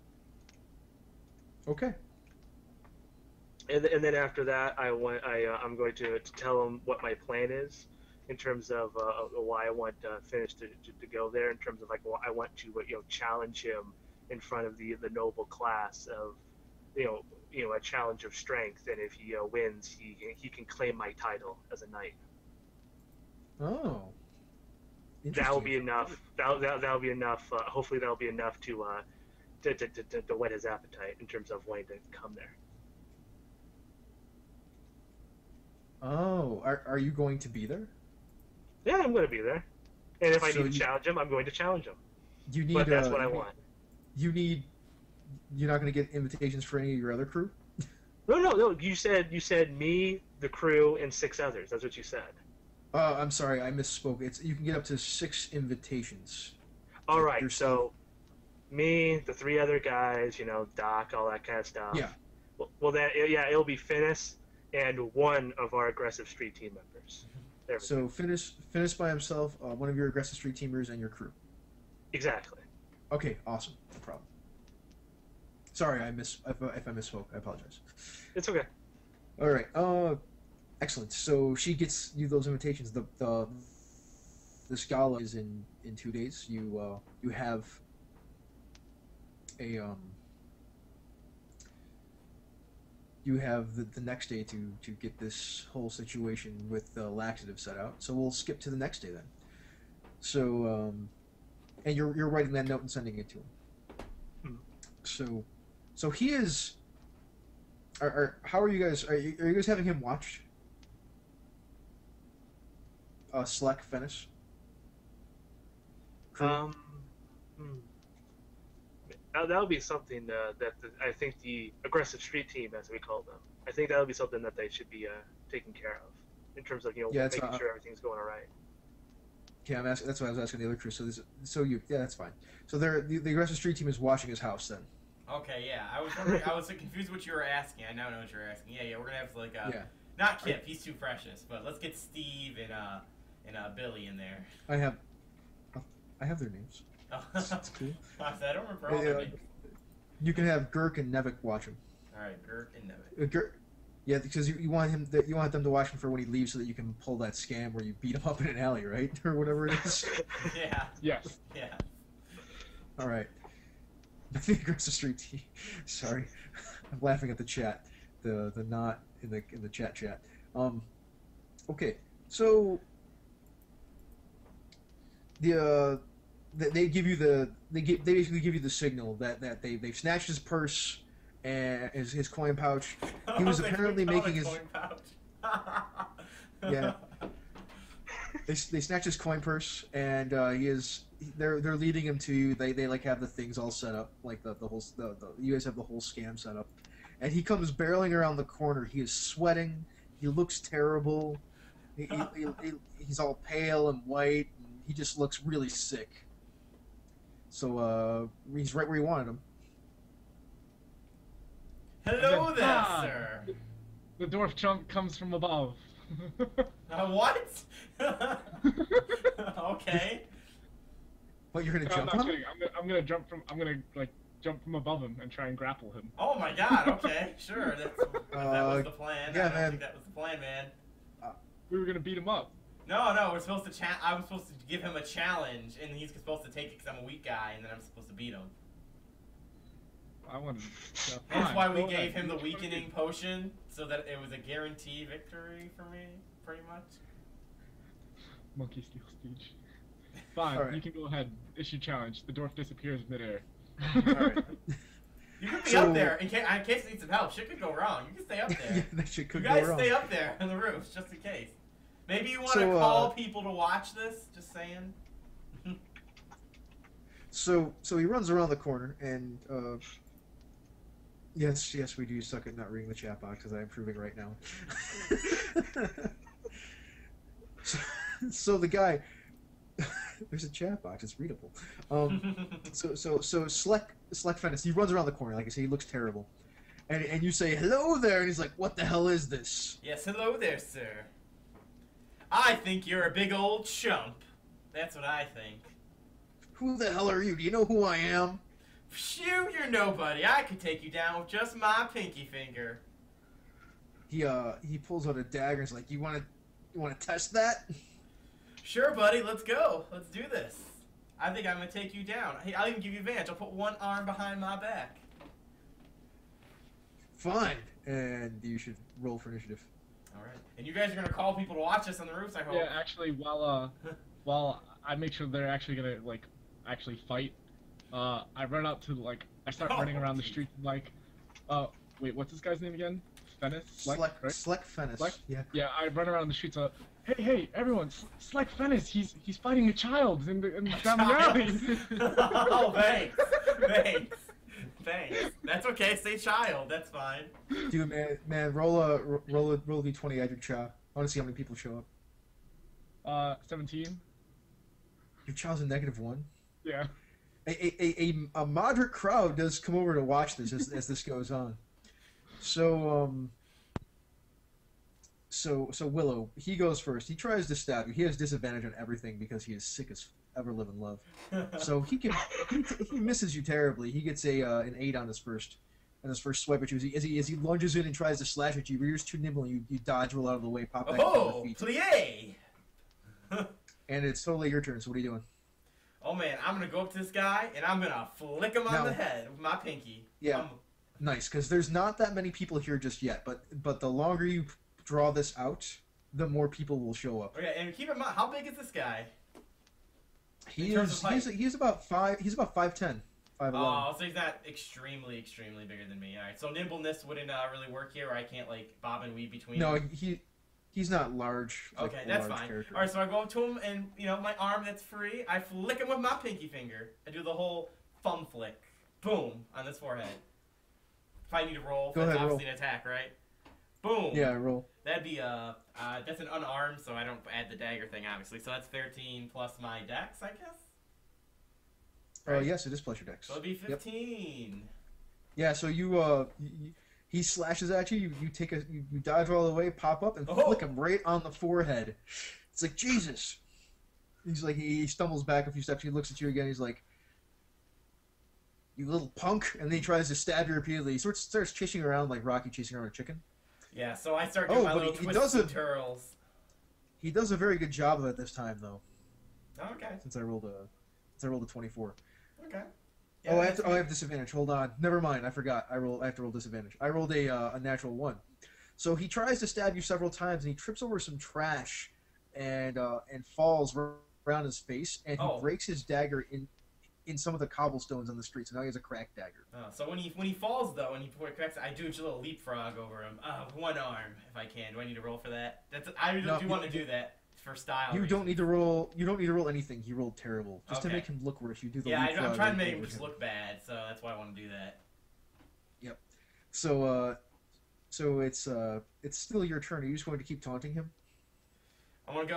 Okay. And then after that, I'm going to tell him what my plan is in terms of why I want Finish to go there. In terms of like, I want to challenge him in front of the noble class of a challenge of strength, and if he wins, he can claim my title as a knight. Oh. That'll be enough. That'll be enough. Hopefully, that'll be enough to whet his appetite in terms of wanting to come there. Oh, are you going to be there? Yeah, I'm going to be there. And if I So need to challenge him, I'm going to challenge him. You need. But that's what I want. You're not going to get invitations for any of your other crew. No. You said me, the crew, and 6 others. That's what you said. I'm sorry, I misspoke. You can get up to 6 invitations. All right. So, me, the 3 other guys, Doc, all that kind of stuff. Yeah. Well, then, yeah, it'll be Finis and one of our aggressive street team members. There we go. So Finis by himself, one of your aggressive street teamers, and your crew. Exactly. Okay, awesome. No problem. Sorry, if I misspoke, I apologize. It's okay. All right. Excellent. So she gets you those invitations. The Scala is in 2 days. You have a you have the next day to get this whole situation with the laxative set out. So we'll skip to the next day then. So and you're writing that note and sending it to him. So he is. How are you guys? Are you guys having him watched? Slack Finish. That would be something that I think the aggressive street team, as we call them, I think that would be something that they should be taking care of in terms of making sure everything's going all right. Okay, I'm asking. That's why I was asking the other crew. Yeah, that's fine. So the aggressive street team is watching his house then. Okay, yeah. I was wondering, I was confused what you were asking. I now know what you were asking. Yeah, we're gonna have like not Kip, he's too precious, but let's get Steve and Billy in there. I have their names. Oh. That's cool. I don't remember all their names. You can have Girk and Nevik watch him. All right, Girk and Nevik. Yeah, because you want them to watch him for when he leaves, so that you can pull that scam where you beat him up in an alley, right, or whatever it is. Yeah. Yes. Yeah. All right. The aggressive street team. Sorry, I'm laughing at the chat. The not in the chat. Okay, so they basically give you the signal that they've snatched his purse and his coin pouch. He was apparently making his coin pouch. Yeah. They snatch his coin purse, and they're leading him to they like have the things all set up, like the you guys have the whole scam set up, and he comes barreling around the corner. He is sweating. He looks terrible. He's all pale and white. And he just looks really sick. So he's right where you wanted him. Hello there, sir. The dwarf chunk comes from above. What? Okay. What, you're gonna No, jump I'm on not him? kidding. I'm gonna jump from above him and try and grapple him. Oh my God. Okay, sure. That was the plan. Yeah, I don't man. think that was the plan, man. We were gonna beat him up. No. We're supposed to I'm supposed to give him a challenge, and he's supposed to take it because I'm a weak guy, and then I'm supposed to beat him. I wanted. That's why we gave him the weakening potion, so that it was a guarantee victory for me, pretty much. Monkey steals speech. Fine, All right. you can go ahead. Issue challenge. The dwarf disappears midair. Alright. You could be up there in case it needs some help. Shit could go wrong. You can stay up there. Yeah, that shit could You go guys wrong. stay up there on the roof, just in case. Maybe you want to So, call people to watch this. Just saying. So he runs around the corner, and yes, we do suck at not reading the chat box, as I'm proving right now. so the guy, there's a chat box. It's readable. So Sleck Fennis, he runs around the corner. Like I say, he looks terrible, and you say hello there, and he's like, "What the hell is this?" Yes, hello there, sir. I think you're a big old chump. That's what I think. Who the hell are you? Do you know who I am? Phew, you're nobody. I could take you down with just my pinky finger. He pulls out a dagger and is like, you wanna test that? Sure, buddy, let's go. Let's do this. I think I'm gonna take you down. Hey, I'll even give you advantage. I'll put one arm behind my back. Fine. And you should roll for initiative. Alright. And you guys are gonna call people to watch us on the roofs, I hope. Yeah, actually, while I make sure they're actually gonna like actually fight, I run out to like I start running around the street like, wait, what's this guy's name again? Fennis? Sleck Fennis. Sleck? Yeah. Yeah, I run around the streets. Hey, everyone! Sleck Fennis. He's fighting a child in down the alley. Oh, thanks. That's okay. Say child. That's fine. Dude, man, roll a d20 at your chow. I want to see how many people show up. 17. Your chow's a -1. Yeah. A moderate crowd does come over to watch this as this goes on. So Willow, he goes first. He tries to stab you. He has disadvantage on everything because he is sick as ever living love. So he misses you terribly. He gets an 8 on his first swipe at you. As he lunges in and tries to slash at you, but you're just too nimble. And you dodge, roll out of the way, pop back to your feet. Plie! And it's totally your turn. So what are you doing? Oh man, I'm gonna go up to this guy and I'm gonna flick him on the head with my pinky. Yeah, nice. Because there's not that many people here just yet. But the longer you draw this out, the more people will show up. Okay, and keep in mind, how big is this guy? He's about 5'10", 5'11". Oh, so he's not extremely bigger than me. All right, so nimbleness wouldn't really work here, or I can't like bob and weave between. No, them. He's not large. Okay, that's fine. Character. All right, so I go up to him, and my arm that's free, I flick him with my pinky finger. I do the whole thumb flick, boom, on this forehead. If I need to roll, that's obviously an attack, right? Boom. Yeah, roll. That'd be that's an unarmed, so I don't add the dagger thing, obviously. So that's 13 plus my dex, I guess. Right. Yes, it is plus your dex. So it'd be 15. Yep. Yeah. So he slashes at you. You dodge all the way, pop up, and flick him right on the forehead. It's like Jesus. He's like he stumbles back a few steps. He looks at you again. He's like, "You little punk!" And then he tries to stab you repeatedly. He starts chasing around like Rocky chasing around a chicken. Yeah, so I start doing my little twists and twirls. He does a very good job of it this time, though. Oh, okay. Since I rolled a 24. Okay. Yeah, I have disadvantage. Hold on. Never mind. I forgot. I have to roll disadvantage. I rolled a natural 1. So he tries to stab you several times, and he trips over some trash, and falls around his face, and he breaks his dagger in some of the cobblestones on the street. So now he has a cracked dagger. Oh, so when he falls though, and he cracks, I do a little leapfrog over him. One arm if I can. Do I need to roll for that? I do want to do that for style. You don't need to roll. You don't need to roll anything. He rolled terrible, just to make him look worse. You do the leapfrog. I'm trying to make him just look bad, so that's why I want to do that. Yep. So it's still your turn. Are you just going to keep taunting him? I want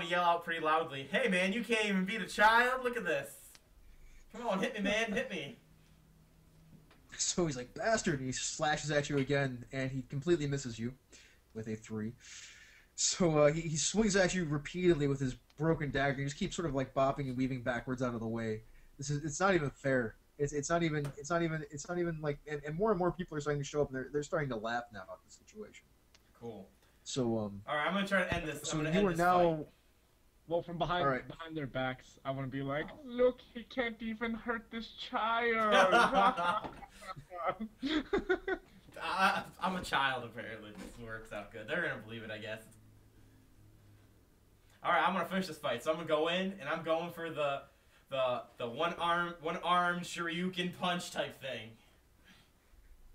to yell out pretty loudly. Hey man, you can't even beat a child. Look at this. Come on, hit me, man, hit me. So he's like, bastard, and he slashes at you again, and he completely misses you with a 3. So he swings at you repeatedly with his broken dagger. He just keeps sort of like bopping and weaving backwards out of the way. It's not even fair. It's not even like, and more people are starting to show up, and they're starting to laugh now about the situation. Cool. So all right, I'm gonna try to end this. So you are now. Fight. Well, from behind their backs, I want to be like, look, he can't even hurt this child. I'm a child, apparently. This works out good. They're gonna believe it, I guess. All right, I'm gonna finish this fight. So I'm gonna go in, and I'm going for the one arm Shoryuken punch type thing.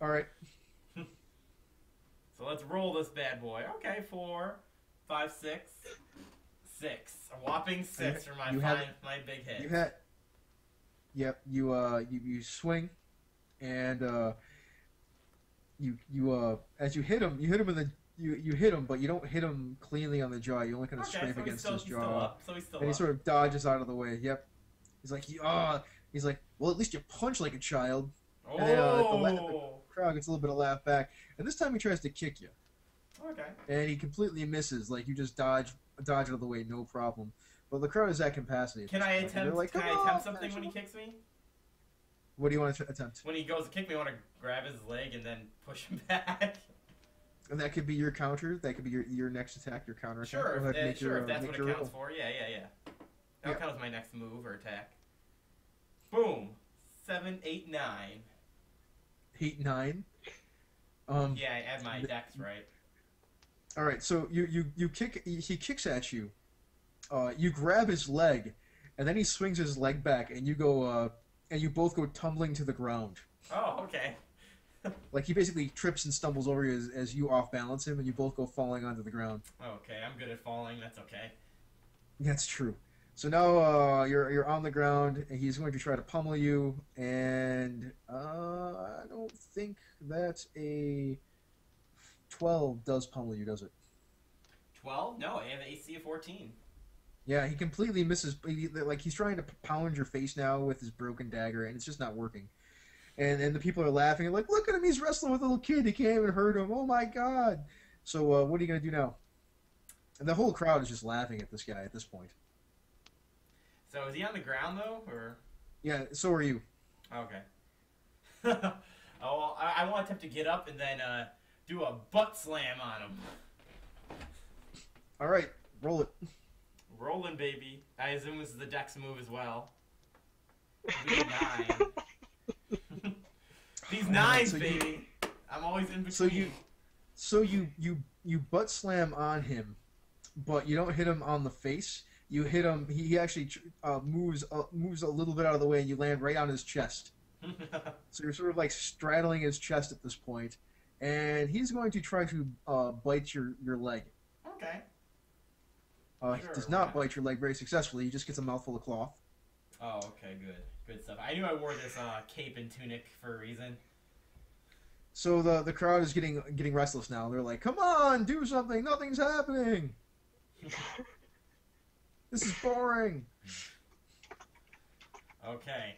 All right. So let's roll this bad boy. Okay, 4, 5, 6. 6. A whopping 6 for my big hit. You swing, and as you hit him, you hit him, but you don't hit him cleanly on the jaw. You only kind of scrape against his jaw. So he's still and he sort of dodges out of the way. Yep. He's like, well, at least you punch like a child. Oh. And then, the crowd gets a little bit of laugh back, and this time he tries to kick you. Okay. And he completely misses. Like you just dodge out of the way, no problem. But the crowd is at capacity. Can I attempt something when he kicks me? What do you want to attempt? When he goes to kick me, I want to grab his leg and then push him back. And that could be your counter. That could be your next attack, your counter attack. Sure, Go ahead and make sure. your, If that's make what your it counts roll. for, yeah. That'll Yeah. count as my next move or attack. Boom. 7, 8, 9. 8, 9. Yeah, I add my dex, right? All right. So you kick. He kicks at you. You grab his leg, and then he swings his leg back, and you go. And you both go tumbling to the ground. Oh, okay. Like he basically trips and stumbles over you as you off balance him, and you both go falling onto the ground. Okay, I'm good at falling. That's okay. That's true. So now you're on the ground, and he's going to try to pummel you, and I don't think that a 12 does pummel you, does it? 12? No, I have an AC of 14. Yeah, he completely misses. Like he's trying to pound your face now with his broken dagger, and it's just not working. And the people are laughing and like, look at him, he's wrestling with a little kid. He can't even hurt him. Oh my god! So what are you gonna do now? And the whole crowd is just laughing at this guy at this point. So is he on the ground though, or? Yeah, so are you. Okay. Oh, well, I want him to get up and then do a butt slam on him. All right, roll it. Rolling, baby. I assume this is the dex move as well. We 9. These nines, so baby. I'm always in between. So you butt slam on him, but you don't hit him on the face. You hit him. He actually moves a little bit out of the way, and you land right on his chest. So you're sort of like straddling his chest at this point, and he's going to try to bite your leg. Okay. He does not bite your leg very successfully. He just gets a mouthful of cloth. Oh, okay, good stuff. I knew I wore this cape and tunic for a reason. So the crowd is getting restless now. They're like, "Come on, do something! Nothing's happening. This is boring." Okay.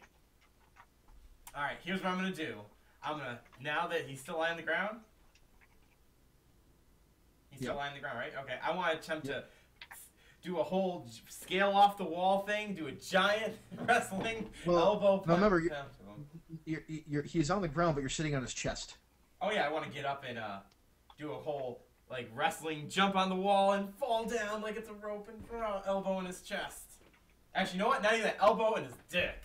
All right, here's what I'm gonna do. Now that he's still lying on the ground. He's still lying on the ground, right? Okay. I want to attempt to do a whole scale off the wall thing. Do a giant wrestling elbow punch. Now remember, he's on the ground, but you're sitting on his chest. Oh yeah, I want to get up and do a whole like wrestling jump on the wall and fall down like it's a rope and elbow in his chest. Actually, you know what? Not even an elbow in his dick.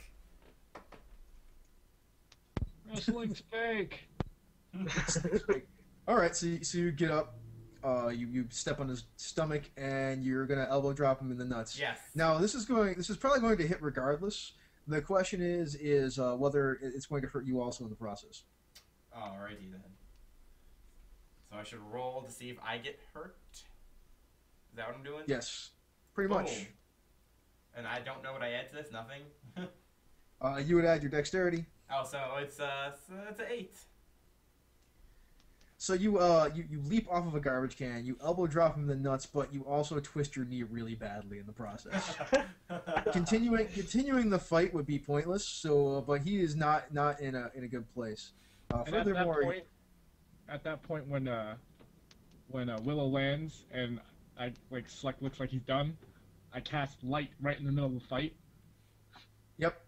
Wrestling's fake. All right, so you get up, you step on his stomach, and you're gonna elbow drop him in the nuts. Yes. Now this is probably going to hit regardless. The question is whether it's going to hurt you also in the process. Alrighty then. So I should roll to see if I get hurt. Is that what I'm doing? Yes, pretty Boom. much. And I don't know what I add to this. Nothing. You would add your dexterity. Oh, so it's an 8. So you leap off of a garbage can, you elbow drop him in the nuts, but you also twist your knee really badly in the process. Continuing the fight would be pointless. So, but he is not in a good place. And at that point, when Willow lands and Select looks like he's done, I cast light right in the middle of the fight. Yep.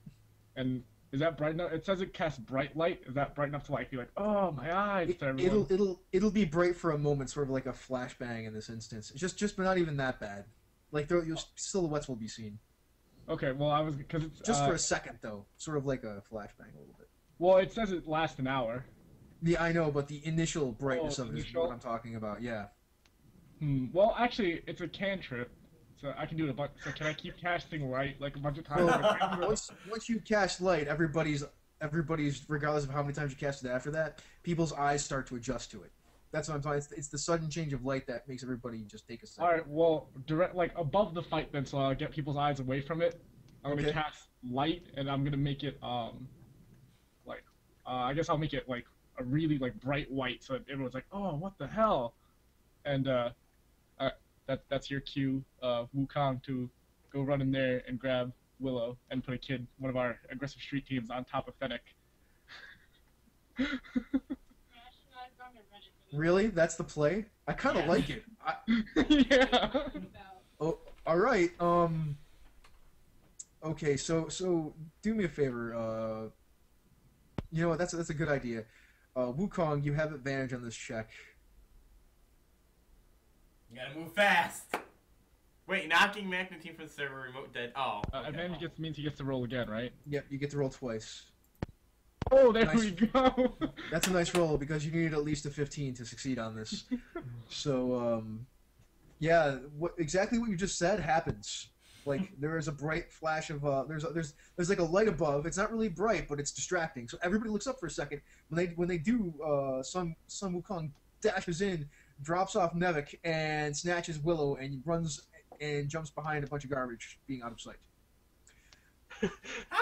And is that bright enough? It says it casts bright light. Is that bright enough to be like, oh my eyes? To everyone? It'll be bright for a moment, sort of like a flashbang in this instance. Just but not even that bad. Like silhouettes will be seen. Okay, well because it's just for a second though, sort of like a flashbang a little bit. Well, it says it lasts an hour. Yeah, I know, but the initial brightness of it is what I'm talking about. Yeah. Well, actually, it's a cantrip, so I can do it a bunch. So can I keep casting light a bunch of times? Well, once you cast light, everybody's regardless of how many times you cast it after that, people's eyes start to adjust to it. That's what I'm talking. It's the sudden change of light that makes everybody just take a second. All right. Well, above the fight, then, so I'll get people's eyes away from it. I'm gonna cast light, and I'm gonna make it I guess I'll make it a really bright white, so everyone's like, oh, what the hell? And that's your cue, Wukong, to go run in there and grab Willow and put one of our aggressive street teams, on top of Fennec. Really? That's the play? I kind of like it. Yeah. Oh, all right. Okay, so do me a favor. You know what? That's a good idea. Wukong, you have advantage on this check. You gotta move fast. Wait, knocking Magnetine from the server remote dead. Oh. Okay. Advantage means he gets to roll again, right? Yep, you get to roll twice. Oh, there Nice. we go. That's a nice roll because you need at least a 15 to succeed on this. So, yeah, exactly what you just said happens. Like there is a bright flash of there's like a light above. It's not really bright, but it's distracting. So everybody looks up for a second. When they do, Sun Wukong dashes in, drops off Nevik, and snatches Willow and runs and jumps behind a bunch of garbage, being out of sight. How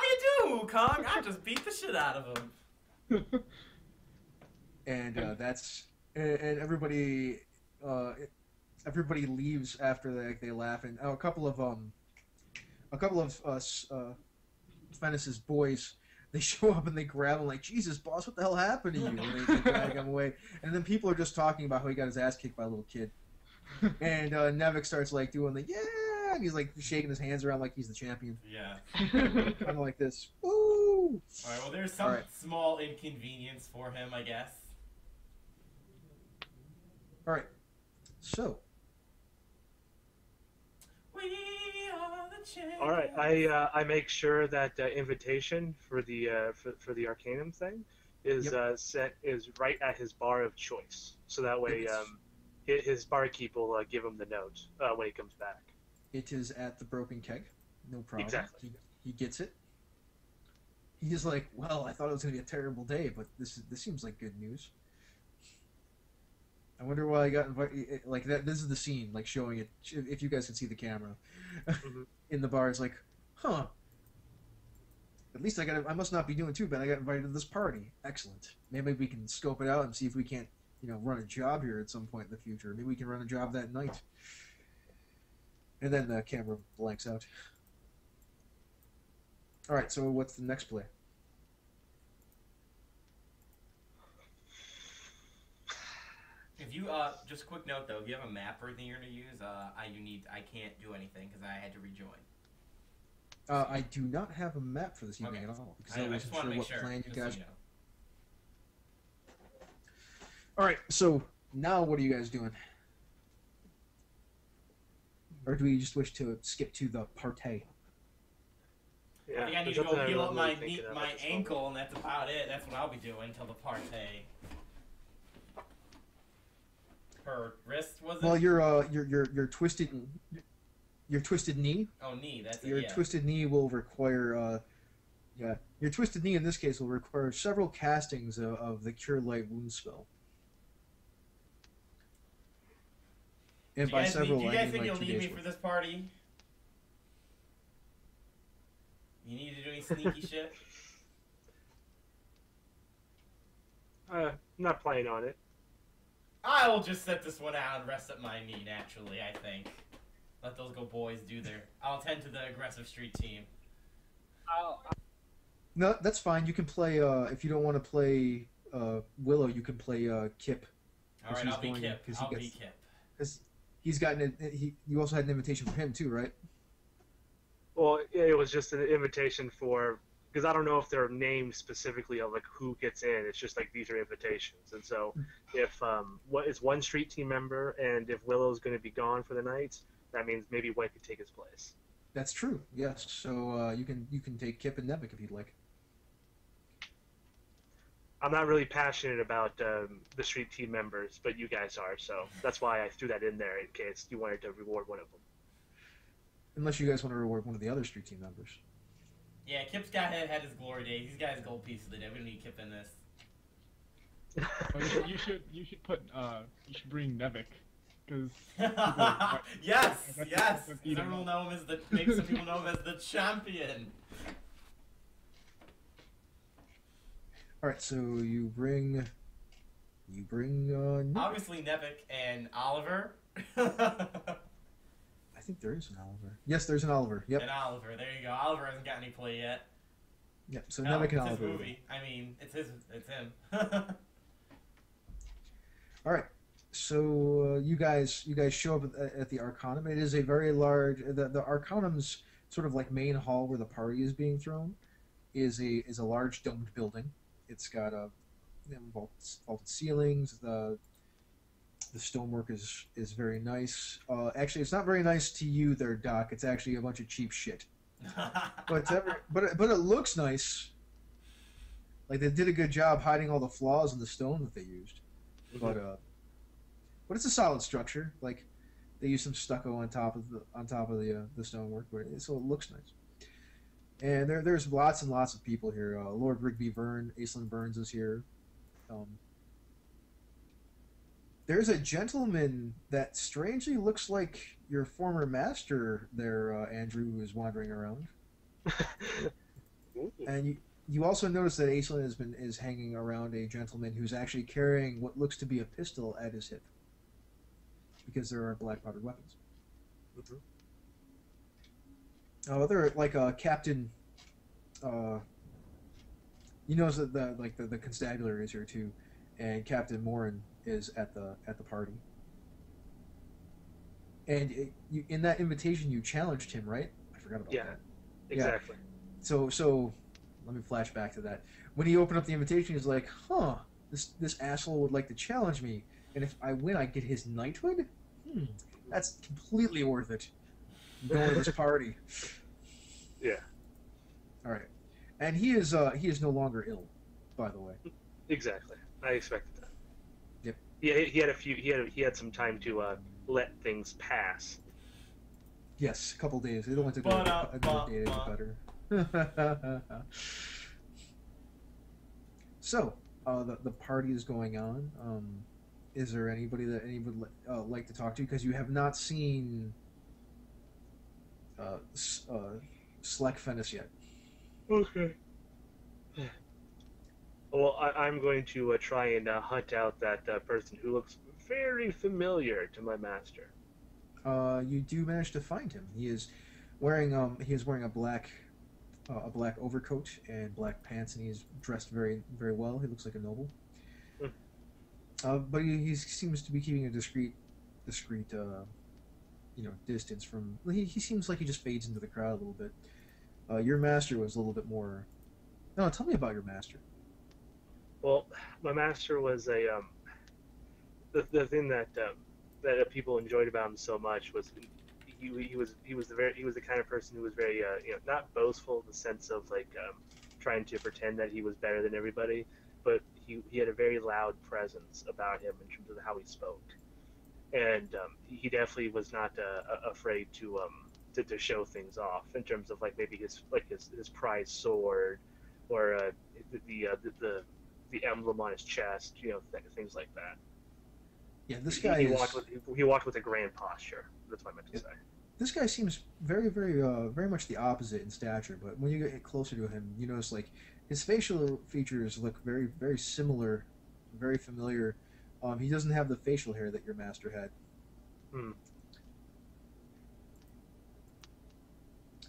you do, Wukong? I just beat the shit out of him. And and everybody everybody leaves after they laugh, and a couple of Fennis's boys, they show up and they grab him like, Jesus, boss, what the hell happened to you? And they drag him away, and then people are just talking about how he got his ass kicked by a little kid, and Nevik starts like doing the yeah, and he's like shaking his hands around like he's the champion, Yeah. kind of like this. Woo! All right. Well, there's some Alright. small inconvenience for him, I guess. All right, so. We are the champions. All right, I make sure that invitation for the Arcanum thing is set is right at his bar of choice, so that way his barkeep will give him the note when he comes back. It is at the Broken Keg. No problem. Exactly. He gets it. He's like, well, I thought it was going to be a terrible day, but this seems like good news. I wonder why I got invited. Like that. This is the scene, like showing it. If you guys can see the camera in the bar, it's like, huh. At least I must not be doing too bad. I got invited to this party. Excellent. Maybe we can scope it out and see if we can't, run a job here at some point in the future. Maybe we can run a job that night. And then the camera blanks out. All right. So what's the next play? If you just a quick note though, if you have a map or anything you're gonna use, I can't do anything because I had to rejoin. I do not have a map for this evening at all because I I wasn't just want sure to make what sure. plan you just so guys. you know. All right. So now, what are you guys doing? Or do we just wish to skip to the partay? Yeah, I think I need there's to go nothing heal I'm up really my thinking of my at this ankle, moment. and that's about it. That's what I'll be doing until the partay. Her wrist was it? Well, your twisted knee. Oh, knee. That's it. Your Yeah. twisted knee will require your twisted knee in this case will require several castings of the Cure Light wound spell. And by several, do you I guys mean think like you'll 2 need days me for worth. this party? You need to do any sneaky shit? Not planning on it. I will just set this one out and rest up my knee naturally, I think. Let those go boys do their... I'll tend to the aggressive street team. No, that's fine. You can play if you don't want to play Willow. You can play Kip. Alright, he's I'll be going- Kip. 'cause I'll he be gets- Kip. Because he's gotten you also had an invitation from him too, right? Well, it was just an invitation for because I don't know if they're named specifically of like who gets in. It's just like these are invitations, and so if it's one street team member, and if Willow's going to be gone for the night, that means maybe White could take his place. That's true. Yes. So you can take Kip and Nevik if you'd like. I'm not really passionate about the street team members, but you guys are, so that's why I threw that in there in case you wanted to reward one of them. Unless you guys want to reward one of the other street team members. Yeah, Kip's got had his glory days. He's got his gold piece of the day. We don't need Kip in this. Oh, you should put you should bring Nevik, because Yes, That's- yes. that's Some people know him as the maybe some people know him as the champion. All right. So you bring Nevik. Obviously, Nevik and Oliver. I think there is an Oliver. Yes, there's an Oliver. Yep. And Oliver. There you go. Oliver hasn't got any play yet. Yep. So Hell, Nevik and it's his Oliver. movie. I mean, it's him. All right. So you guys show up at the Arcanum. It is a very large. The Arcanum's sort of like main hall where the party is being thrown is a large domed building. It's got vaulted ceilings. The stonework is very nice. Actually, it's not very nice to you there, Doc. It's actually a bunch of cheap shit. But it looks nice. Like they did a good job hiding all the flaws in the stone that they used. But it's a solid structure. Like they used some stucco on top of the stonework, so it looks nice. And there's lots and lots of people here. Lord Rigby Verne, Aislinn Burns is here. There's a gentleman that strangely looks like your former master there, Andrew, who is wandering around. And you also notice that Aislinn is hanging around a gentleman who's actually carrying what looks to be a pistol at his hip, because there are black powdered weapons. They're like a captain. You notice that the constabulary is here too, and Captain Morin is at the party. And in that invitation, you challenged him, right? I forgot about that. Exactly. Yeah. So let me flash back to that. When he opened up the invitation, he's like, "Huh, this asshole would like to challenge me, and if I win, I get his knighthood. That's completely worth it. I'm going to this party." Yeah. All right. And he is no longer ill, by the way. Exactly. I expected that. Yep. He had some time to let things pass. Yes, a couple days. It only took another day to get better. So, the party is going on. Is there anybody that anyone would like to talk to? Because you have not seen Slack Fennis yet. Okay. Well, I'm going to try and hunt out that person who looks very familiar to my master. You do manage to find him. He is wearing a black overcoat and black pants, and he's dressed very very well. He looks like a noble. But he seems to be keeping a discreet distance from. He seems like he just fades into the crowd a little bit. Your master was a little bit more. No, tell me about your master. Well, my master was the thing that people enjoyed about him so much was he was the kind of person who was very not boastful in the sense of like trying to pretend that he was better than everybody, but he had a very loud presence about him in terms of how he spoke, and he definitely was not afraid to show things off in terms of like maybe his prized sword or the emblem on his chest, things like that. Yeah, this guy he walked with a grand posture. That's what I meant to say. This guy seems very, very, very much the opposite in stature, but when you get closer to him, you notice like his facial features look very, very similar, very familiar. He doesn't have the facial hair that your master had.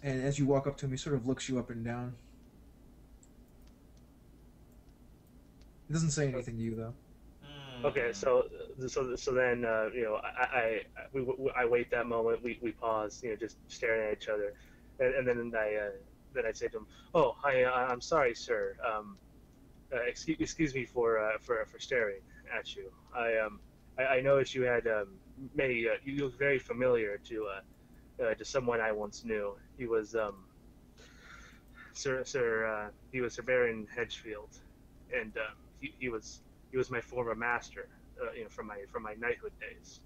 And as you walk up to him, he sort of looks you up and down. He doesn't say anything to you, though. Okay, so then I wait that moment. We pause, just staring at each other, and then I say to him, "Oh, I'm sorry, sir. Excuse me for staring at you. I noticed you had many. You look very familiar to someone I once knew. He was he was Sir Baron Hedgefield, and he was my former master, from my knighthood days."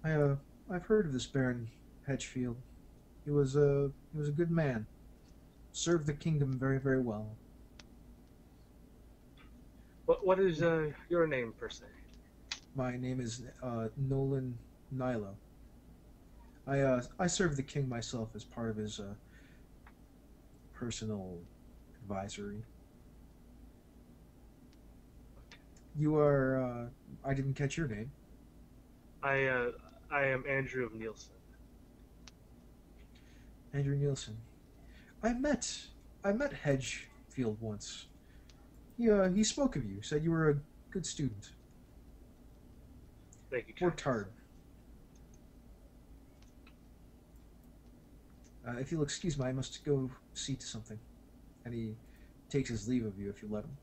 I've heard of this Baron Hedgefield. He was a good man. Served the kingdom very, very well. What is your name per se? My name is Nolan Nilo. I serve the king myself as part of his personal advisory. You are. I didn't catch your name. I am Andrew of Nielsen. Andrew Nielsen. I met Hedgefield once. He spoke of you. Said you were a good student. Thank you. Worked hard. If you'll excuse me, I must go see to something. And he takes his leave of you if you let him.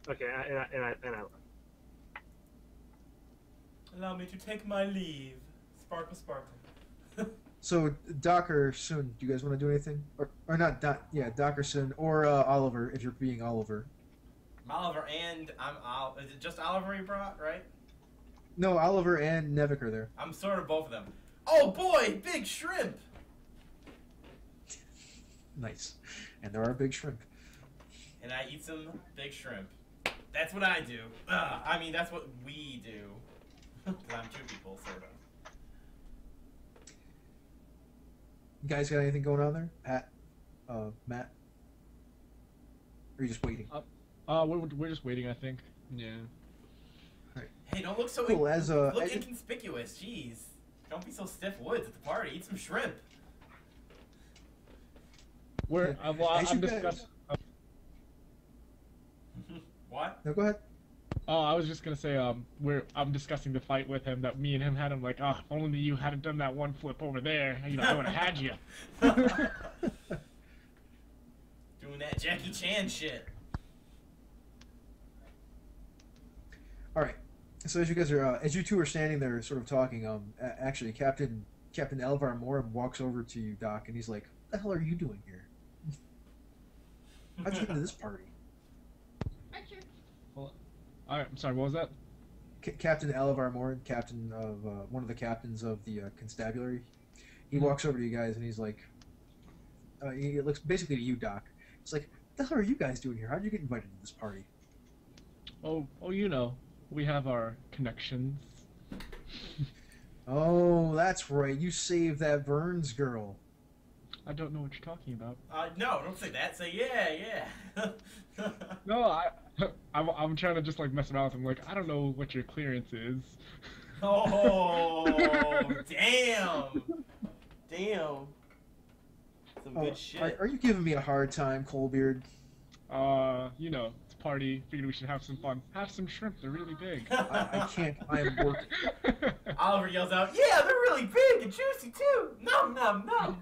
Okay, and I Allow me to take my leave. Sparkle, sparkle. So, Doc or Sun, do you guys want to do anything? Or not Doc, yeah, Doc or Sun, or Oliver, if you're being Oliver. I'm Oliver and I'm Is it just Oliver you brought, right? No, Oliver and Nevik are there. I'm sort of both of them. Oh boy, big shrimp! Nice. And there are big shrimp. And I eat some big shrimp. That's what I do. I mean, that's what we do. 'Cause I'm two people, sort of. You guys got anything going on there? Pat? Matt? Or are you just waiting? We're just waiting, I think. Yeah. Hey, don't look so Cool, look inconspicuous. Jeez. Don't be so stiff woods at the party. Eat some shrimp. We're I'm discussing. What? No, go ahead. Oh, I was just gonna say, I'm discussing the fight with him that me and him had. Him like, oh, if only you hadn't done that one flip over there, you know, I would have had you. Doing that Jackie Chan shit. All right. So as you guys are, as you two are standing there, sort of talking, actually, Captain Elvar Morin walks over to you, Doc, and he's like, "What the hell are you doing here? How'd you get into this party?" Alright, I'm sorry, what was that? Captain Elvar Morin, captain of one of the captains of the constabulary, he walks over to you guys and he's like, he looks basically to you, Doc. It's like, "What the hell are you guys doing here? How'd you get invited to this party?" Oh, you know, we have our connections. Oh, that's right. You saved that Burns girl. I don't know what you're talking about. No, don't say that. Say yeah. No, I'm trying to just like mess around with him. Like, I don't know what your clearance is. Oh, damn. Damn. Some good shit. Are you giving me a hard time, Coalbeard? You know, it's a party. Figured we should have some fun. Have some shrimp. They're really big. I can't. I am working. Oliver yells out, "Yeah, they're really big and juicy too. Nom nom nom."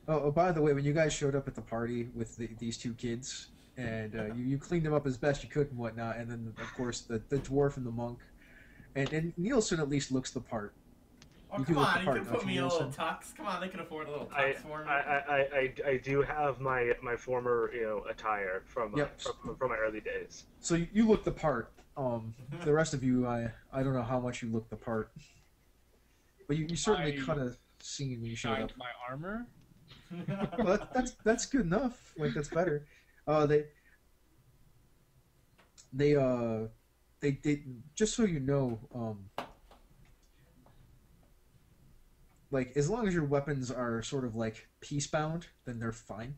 Oh, by the way, when you guys showed up at the party with these two kids, and you cleaned them up as best you could and whatnot, and then of course the dwarf and the monk, and Nielsen at least looks the part. Oh, come on, you can put me in a little tux. Come on, they can afford a little tux for me. I do have my former attire from from my early days. So you look the part. The rest of you, I don't know how much you look the part, but you certainly kind of seen when you showed up. My armor. Well, that's good enough. Like, that's better. They just so you know, like, as long as your weapons are sort of like peace-bound, then they're fine,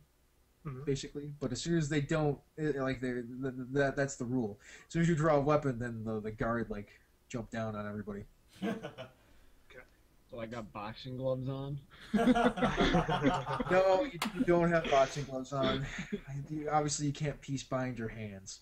basically. But as soon as they don't, that's the rule. As soon as you draw a weapon, then the guard like jump down on everybody. So I got boxing gloves on. No, you don't have boxing gloves on. Obviously, you can't peace bind your hands.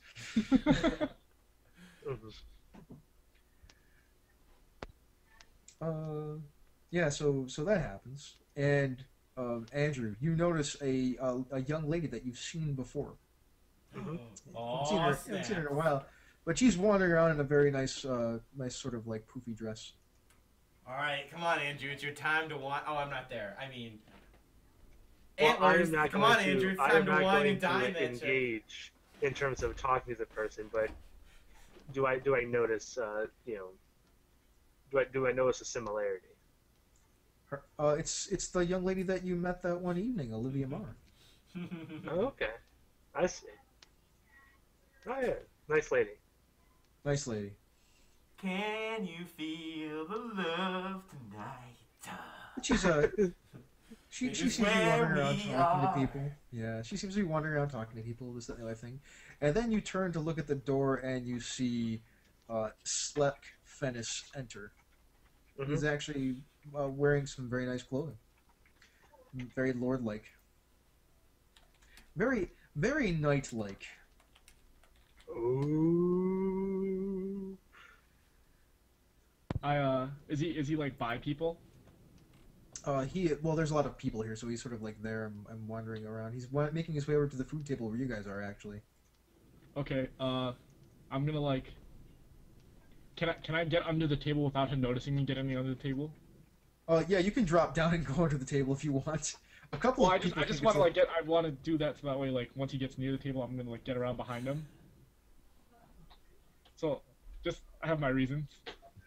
Yeah, so that happens, and Andrew, you notice a young lady that you've seen before. Haven't seen her in a while, but she's wandering around in a very nice sort of like poofy dress. All right, come on, Andrew. It's your time to wine. Oh, I'm not there. I mean, well, Antlers. Come on, Andrew. It's time to wine and dine that shit. Engage in terms of talking to the person, but do I notice do I notice a similarity? It's the young lady that you met that one evening, Olivia Marr. Oh, okay, I see. Oh yeah, nice lady. Nice lady. Can you feel the love tonight? She's she seems to be wandering around talking to people. Yeah, she seems to be wandering around talking to people, this, that, and the other thing. And then you turn to look at the door and you see Slek Fennis enter. He's actually wearing some very nice clothing. Very lord-like. Very, very knight-like. Ooh. Is he like by people? Well, there's a lot of people here, so he's sort of like there and wandering around. He's making his way over to the food table where you guys are actually. Okay, I'm gonna like. Can I get under the table without him noticing me getting under the table? Yeah, you can drop down and go under the table if you want. A couple Well, of people. I just want to like I want to do that so that way like once he gets near the table, I'm gonna like get around behind him. So, just I have my reasons.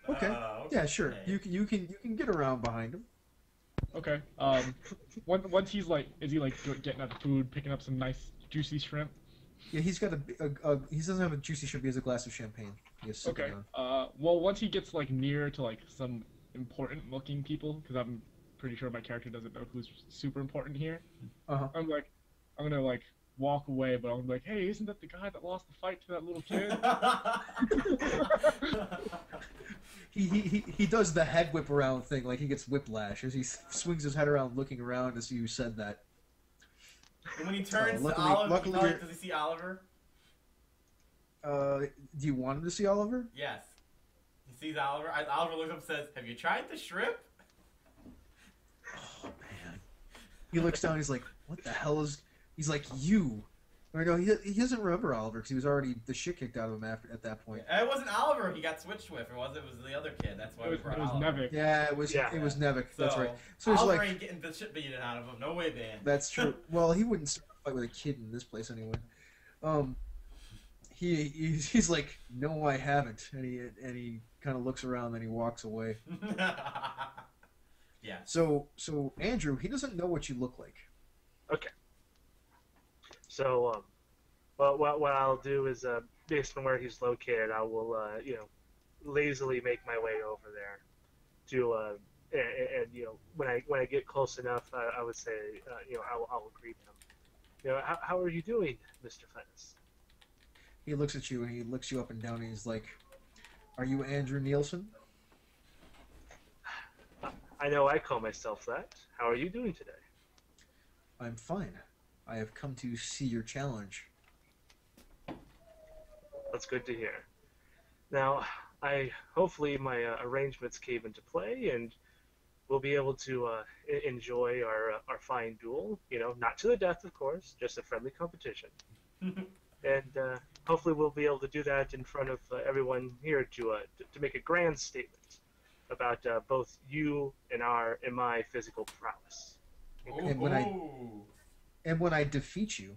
Okay. Yeah, sure. You can get around behind him. Okay. Once he's like, is he like getting at the food, picking up some nice juicy shrimp? Yeah, he's got he doesn't have a juicy shrimp. He has a glass of champagne. Okay. Well, once he gets like near to like some important-looking people, because I'm pretty sure my character doesn't know who's super important here. I'm gonna like walk away, but I'm like, hey, isn't that the guy that lost the fight to that little kid? He does the head whip around thing, like he gets whiplash as he swings his head around, looking around to see who said that. And when he turns to luckily Oliver, does he see Oliver? Do you want him to see Oliver? Yes. He sees Oliver. Oliver looks up and says, "Have you tried the shrimp?" Oh man. He looks down. He's like, "What the hell is?" He's like, "You." Or no, he doesn't remember Oliver because he was already the shit kicked out of him at that point. It wasn't Oliver he got switched with. It was the other kid. That's why it brought was Oliver. Nevik. Yeah, it was Nevik. That's right. So he's Oliver like, ain't getting the shit beaten out of him. No way, man. That's true. Well, he wouldn't start a fight with a kid in this place anyway. He's like, no, I haven't, and he kind of looks around, then he walks away. Yeah. So Andrew, he doesn't know what you look like. Okay. So, what I'll do is, based on where he's located, I will, lazily make my way over there to, and when I get close enough, I would say, I'll greet him. How are you doing, Mr. Fennis? He looks at you and he looks you up and down and he's like, "Are you Andrew Nielsen?" I know I call myself that. How are you doing today? I'm fine. I have come to see your challenge. That's good to hear. Now, hopefully my arrangements came into play, and we'll be able to enjoy our fine duel. Not to the death, of course, just a friendly competition. And hopefully we'll be able to do that in front of everyone here to make a grand statement about both you and my physical prowess. And when I defeat you,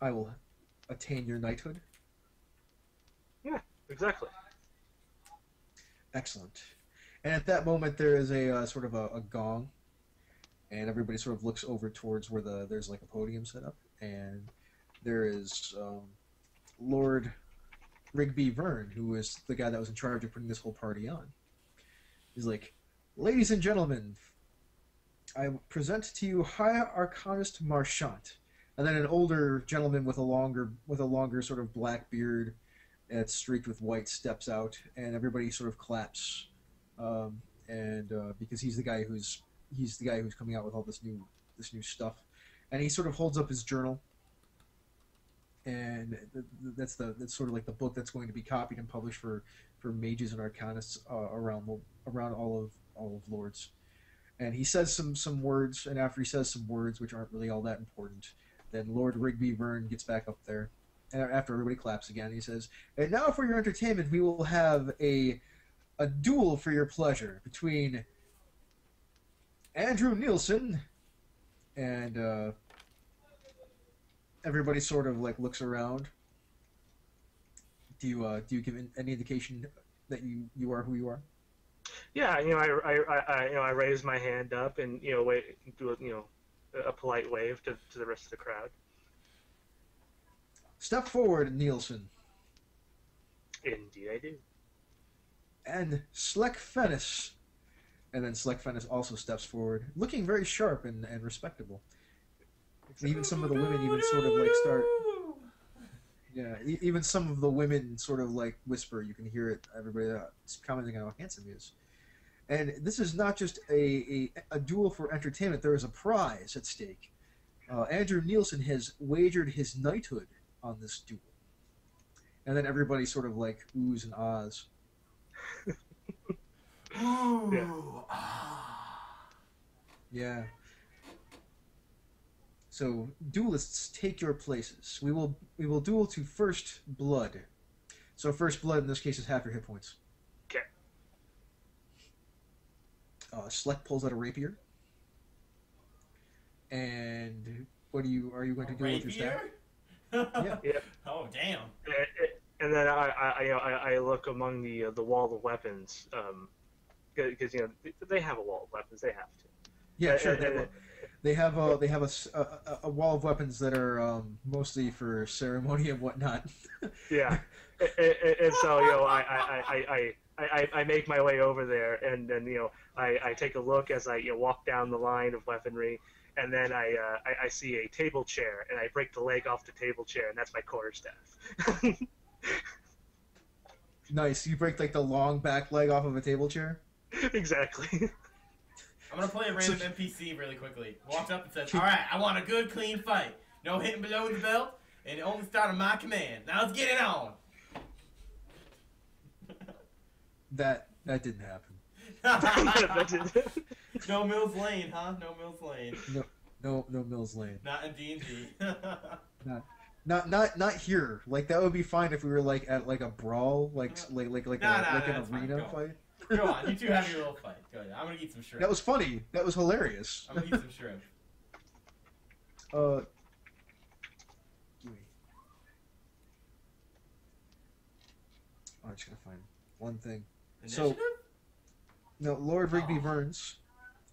I will attain your knighthood. Yeah, exactly. Excellent. And at that moment, there is a sort of a gong, and everybody sort of looks over towards where there's like a podium set up, and there is Lord Rigby Verne, who is the guy that was in charge of putting this whole party on. He's like, "Ladies and gentlemen, I present to you High Arcanist Marchant." And then an older gentleman with a longer sort of black beard that's streaked with white steps out, and everybody sort of claps, because he's the guy who's coming out with all this new stuff, and he sort of holds up his journal, and that's sort of like the book that's going to be copied and published for mages and arcanists around all of Lords. And he says some words, and after he says some words, which aren't really all that important, then Lord Rigby Verne gets back up there, and after everybody claps again, he says, "And now for your entertainment, we will have a duel for your pleasure between Andrew Nielsen," and everybody sort of like looks around. Do you give any indication that you are who you are? Yeah, I raise my hand up and wait, do a polite wave to the rest of the crowd. "Step forward, Nielsen." Indeed, I do. "And Sleck Fennis." And then Sleck Fennis also steps forward, looking very sharp and respectable. Even some of the women even sort of like start. Yeah, even some of the women sort of like whisper. You can hear it. Everybody commenting on how handsome he is. And this is not just a duel for entertainment. There is a prize at stake. Andrew Nielsen has wagered his knighthood on this duel. And then everybody sort of like oohs and ahs. Ooh, Yeah. ah. Yeah. So, duelists, take your places. We will duel to first blood. So first blood in this case is half your hit points. Okay. Select pulls out a rapier. And what are you going to do with your staff? Yeah. Yeah. Oh damn. And then I look among the wall of weapons, because they have a wall of weapons. They have to. Yeah, sure. And- They have a wall of weapons that are mostly for ceremony and whatnot. Yeah, and so I make my way over there, and then I take a look as I walk down the line of weaponry, and then I see a table chair, and I break the leg off the table chair, and that's my quarterstaff. Nice. You break like the long back leg off of a table chair. Exactly. I'm gonna play a random NPC really quickly. Walks up and says, "All right, I want a good, clean fight. No hitting below the belt, and only start on my command. Now let's get it on." That didn't happen. That's it. No Mills Lane, huh? No Mills Lane. No Mills Lane. Not in D&D. Not here. Like that would be fine if we were like at like a brawl, like an that's fine. arena Go. fight. Go on, you two have your little fight. Go ahead. I'm gonna eat some shrimp. That was funny. That was hilarious. I'm gonna eat some shrimp. Give me. I'm just gonna find one thing. Initiative? So, no, Lord Rigby Oh. Burns,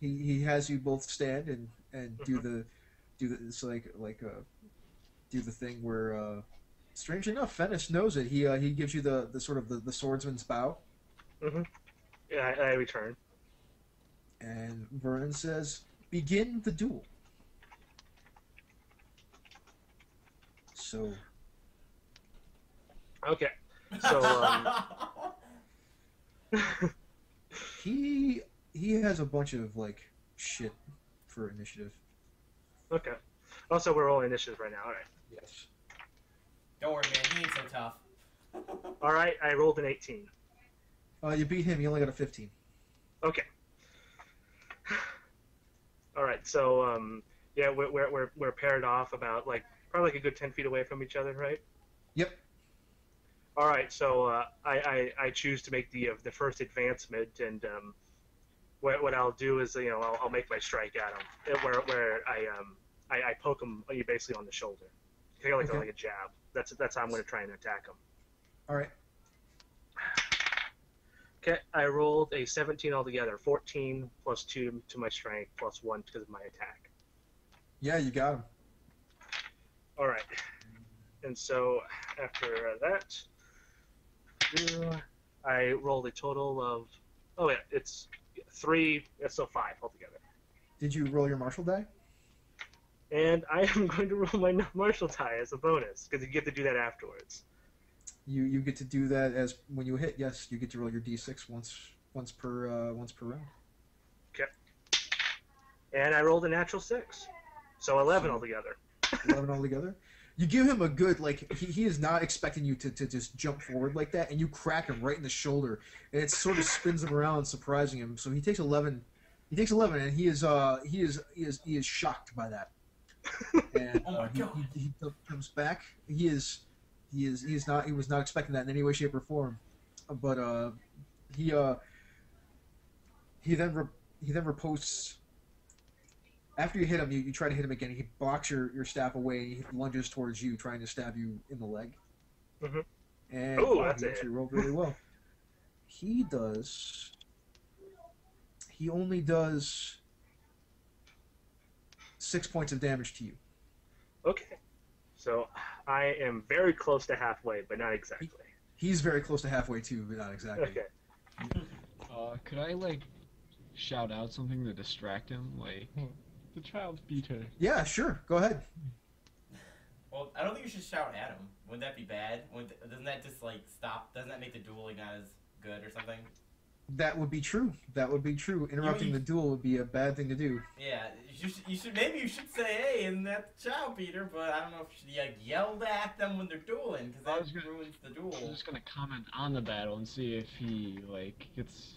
he has you both stand and do the it's do the thing where strangely enough Fennis knows it. He gives you the sort of the swordsman's bow. Mm-hmm. Yeah, I return. And Vernon says, "Begin the duel." So Okay. So he has a bunch of like shit for initiative. okay. Also, we're rolling initiative right now. All right. Yes. Don't worry, man. He ain't so tough. All right. I rolled an 18. You beat him. You only got a 15. Okay. All right. So yeah, we're paired off about probably a good 10 feet away from each other, right? Yep. All right. So I choose to make the first advancement, and what I'll do is I'll make my strike at him, where I poke him basically on the shoulder, kind of like, Okay. like a jab. That's how I'm going to try and attack him. All right. Okay, I rolled a 17 altogether, 14 plus 2 to my strength, plus 1 because of my attack. Yeah, you got him. All right, and so after that, I rolled a total of, it's 3, so 5 altogether. Did you roll your martial die? And I am going to roll my martial die as a bonus, because you get to do that afterwards. You get to do that as when you hit. Yes, you get to roll your d6 once per round. Okay. And I rolled a natural 6, so 11 altogether. 11 altogether. You give him a good he is not expecting you to just jump forward like that, and you crack him right in the shoulder, and it sort of spins him around, surprising him. So he takes 11. He takes 11, and he is shocked by that. And Oh my God. he comes back. He was not expecting that in any way, shape, or form. But he then riposts. After you hit him, you try to hit him again. He blocks your staff away. And he lunges towards you, trying to stab you in the leg. Mhm. And Ooh, wow, that's he it. actually rolled really well. He only does 6 points of damage to you. Okay. So I am very close to halfway, but not exactly. He's very close to halfway too, but not exactly. Okay. Could I shout out something to distract him? The child's beater. Yeah, sure. Go ahead. Well, I don't think you should shout at him. Wouldn't that be bad? Doesn't that just stop? Doesn't that make the dueling not as good or something? That would be true. That would be true. Interrupting the duel would be a bad thing to do. Yeah, you should maybe you should say, "Hey, isn't that the child beater?" But I don't know if you should yell at them when they're dueling, because I was that gonna- ruins the I'm duel. just gonna comment on the battle and see if he gets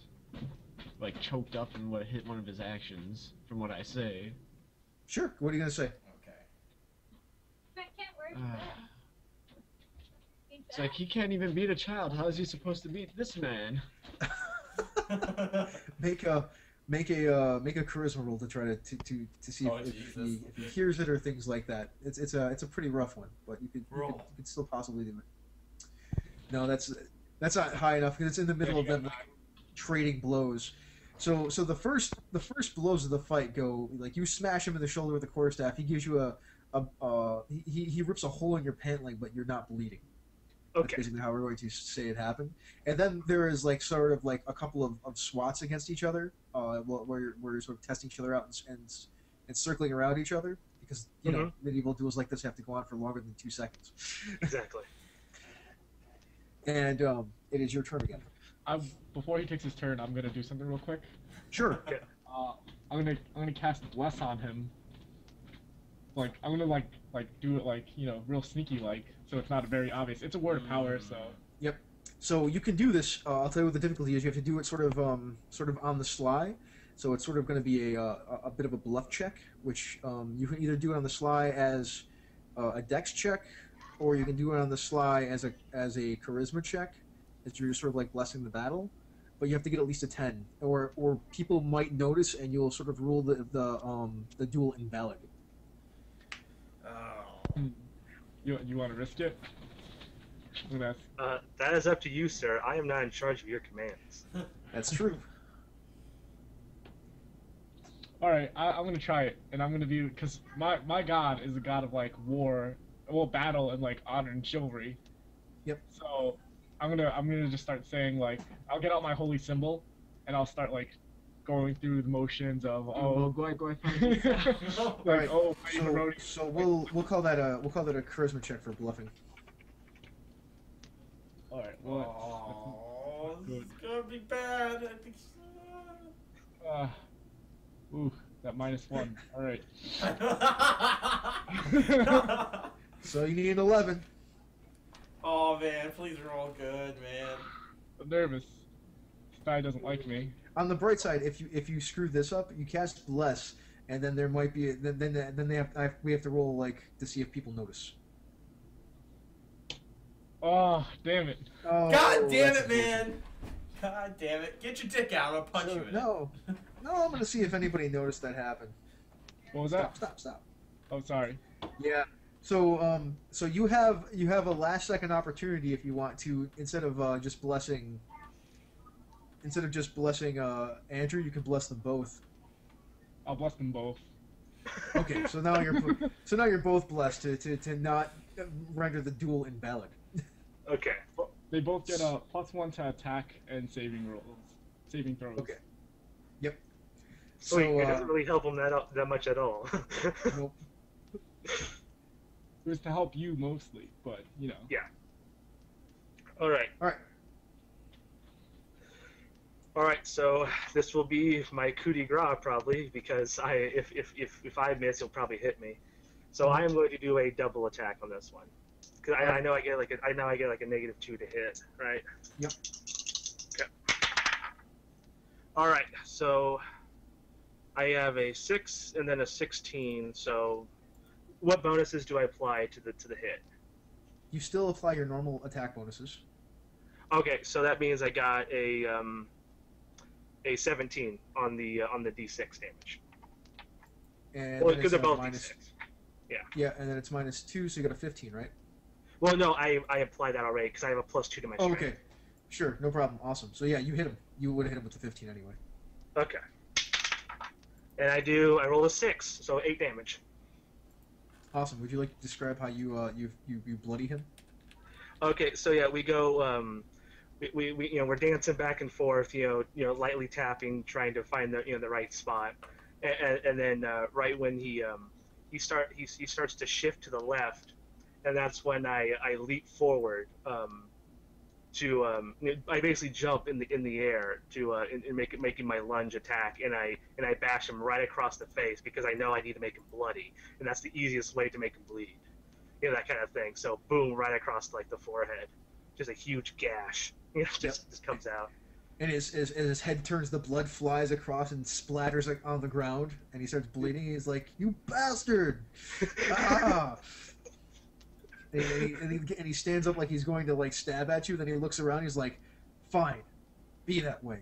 like choked up and what hit one of his actions from what I say. Sure. What are you gonna say? Uh, it's like he can't even beat a child. How is he supposed to beat this man? Make a charisma roll to try to see Oh, if Jesus. he hears it or things like that. It's a pretty rough one, but you could still possibly do it. No, that's not high enough because it's in the middle of them like, trading blows. So the first blows of the fight go like you smash him in the shoulder with the quarterstaff. He gives you he rips a hole in your pant leg, but you're not bleeding. That's Okay. basically how we're going to say it happened. And then there is like sort of like a couple of swats against each other, where you're sort of testing each other out and circling around each other because you know medieval duels like this have to go on for longer than 2 seconds. Exactly. And it is your turn again. Before he takes his turn, I'm gonna do something real quick. Sure. I'm gonna cast Bless on him. Like I'm gonna like do it like real sneaky like, so it's not very obvious. It's a word of power, so. Yep. So you can do this. I'll tell you what the difficulty is. You have to do it sort of on the sly. So it's sort of going to be a bit of a bluff check, which you can either do it on the sly as a dex check, or you can do it on the sly as a charisma check, as you're sort of like blessing the battle. But you have to get at least a 10, or people might notice, and you'll sort of rule the duel invalid. Oh. You want to risk it? I'm gonna ask. That is up to you, sir. I am not in charge of your commands. That's true. All right, I'm gonna try it, and I'm gonna be because my god is a god of like war, well, battle, and like honor and chivalry. Yep. So I'm gonna just start saying like I'll get out my holy symbol, and I'll start like going through the motions of Go ahead. All right. roadie. So we'll call that a charisma check for bluffing. All right. Oh, this is gonna be bad. I think so. Ooh, that -1. All right. So you need an 11. Oh man, please roll good, man. I'm nervous. This guy doesn't like me. On the bright side, if you screw this up, you cast bless, and then there might be we have to roll like to see if people notice. Oh, damn it. Oh, God damn that's it, man! God damn it! Get your dick out! I'll punch you in it. No, I'm gonna see if anybody noticed that happen. What was that? Stop. Oh, sorry. Yeah. So you have a last second opportunity if you want to instead of just blessing Andrew, you can bless them both. I'll bless them both. Okay, so now you're both blessed to not render the duel invalid. Okay. They both get a +1 to attack and saving throws. Okay. Yep. So it doesn't really help them that much at all. Nope. It was to help you mostly, but you know. Yeah. All right. All right. So this will be my coup de grace probably because if I miss, he'll probably hit me. So I am going to do a double attack on this one because I know I get like a -2 to hit, right? Yep. Okay. All right. So I have a 6 and then a 16. So what bonuses do I apply to the hit? You still apply your normal attack bonuses. Okay, so that means I got a 17 on the D6 damage. And Well, then because it's they're both minus- D6. Yeah. Yeah, and then it's -2, so you got a 15, right? Well, no, I applied that already because I have a +2 to my Oh, strength. okay. Sure, no problem. Awesome. So yeah, you hit him. You would have hit him with the 15 anyway. Okay. And I roll a 6, so 8 damage. Awesome. Would you like to describe how you bloody him? Okay, so yeah, we go. We we're dancing back and forth, lightly tapping, trying to find the right spot, and then right when he starts to shift to the left, and that's when I leap forward I basically jump in the air in making my lunge attack, and I bash him right across the face because I know I need to make him bloody, and that's the easiest way to make him bleed, that kind of thing. So boom, right across like the forehead, just a huge gash, just comes out. And as his head turns, the blood flies across and splatters like on the ground, and he starts bleeding. He's like, "You bastard!" Ah! And he stands up like he's going to like stab at you. Then he looks around. He's like, "Fine, be that way.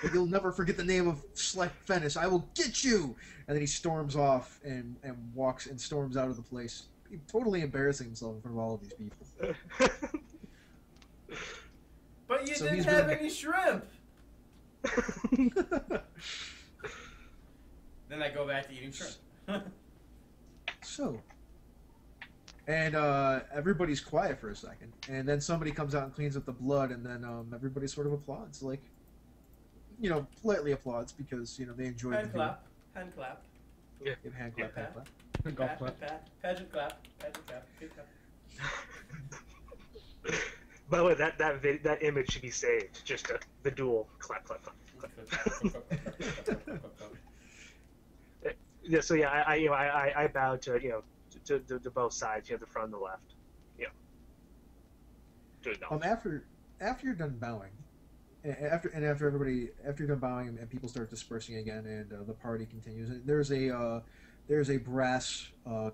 But you'll never forget the name of Sleck Fennis. I will get you!" And then he storms off and walks and storms out of the place, totally embarrassing himself in front of all of these people. But you So didn't he's have really- any shrimp. Then I go back to eating shrimp. So, and everybody's quiet for a second, and then somebody comes out and cleans up the blood, and then everybody sort of applauds, like, politely applauds because they enjoyed Hand the clap. Hand clap. Give hand clap, hand clap. Golf Pat, clap. pat, pageant clap. Pageant clap. Good clap. By the way, that image should be saved. Just the dual clap, clap, clap. Yeah. So yeah, I bow to to both sides. The front and the left. To acknowledge. After you're done bowing, after you're done bowing and people start dispersing again, and the party continues. There's a brass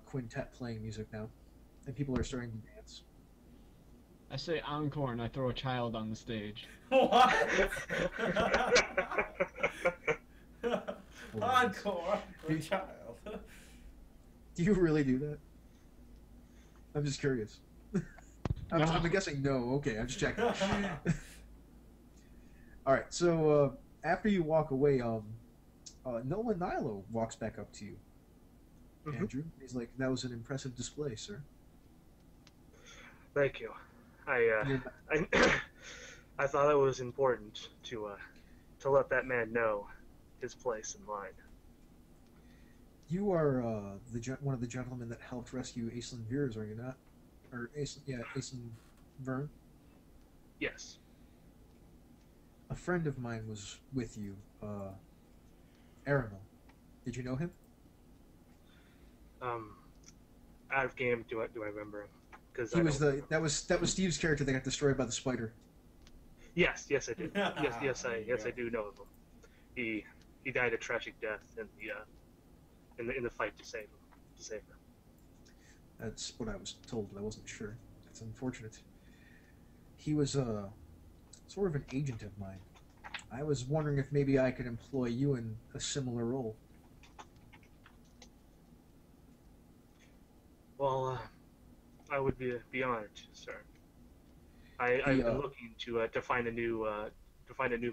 quintet playing music now, and people are starting to dance. I say encore and I throw a child on the stage. What? Encore for a child. Do you really do that? I'm just curious. I'm guessing no. Okay, I'm just checking. All right. So after you walk away, Nolan Nilo walks back up to you, Mhm. Andrew. He's like, "That was an impressive display, sir." Thank you. You're- I thought it was important to let that man know his place in line. You are one of the gentlemen that helped rescue Aislinn Veers, are you not? Or Aislinn Vern. Yes. A friend of mine was with you, Aramil. Did you know him? Out of game, do I remember him? Because He was that was Steve's character that got destroyed by the spider. Yes, I did. Yes, I do know of him. He died a tragic death in the fight to save her. That's what I was told, but I wasn't sure. That's unfortunate. He was sort of an agent of mine. I was wondering if maybe I could employ you in a similar role. Well, I would be honored, sir. I've been looking to find a new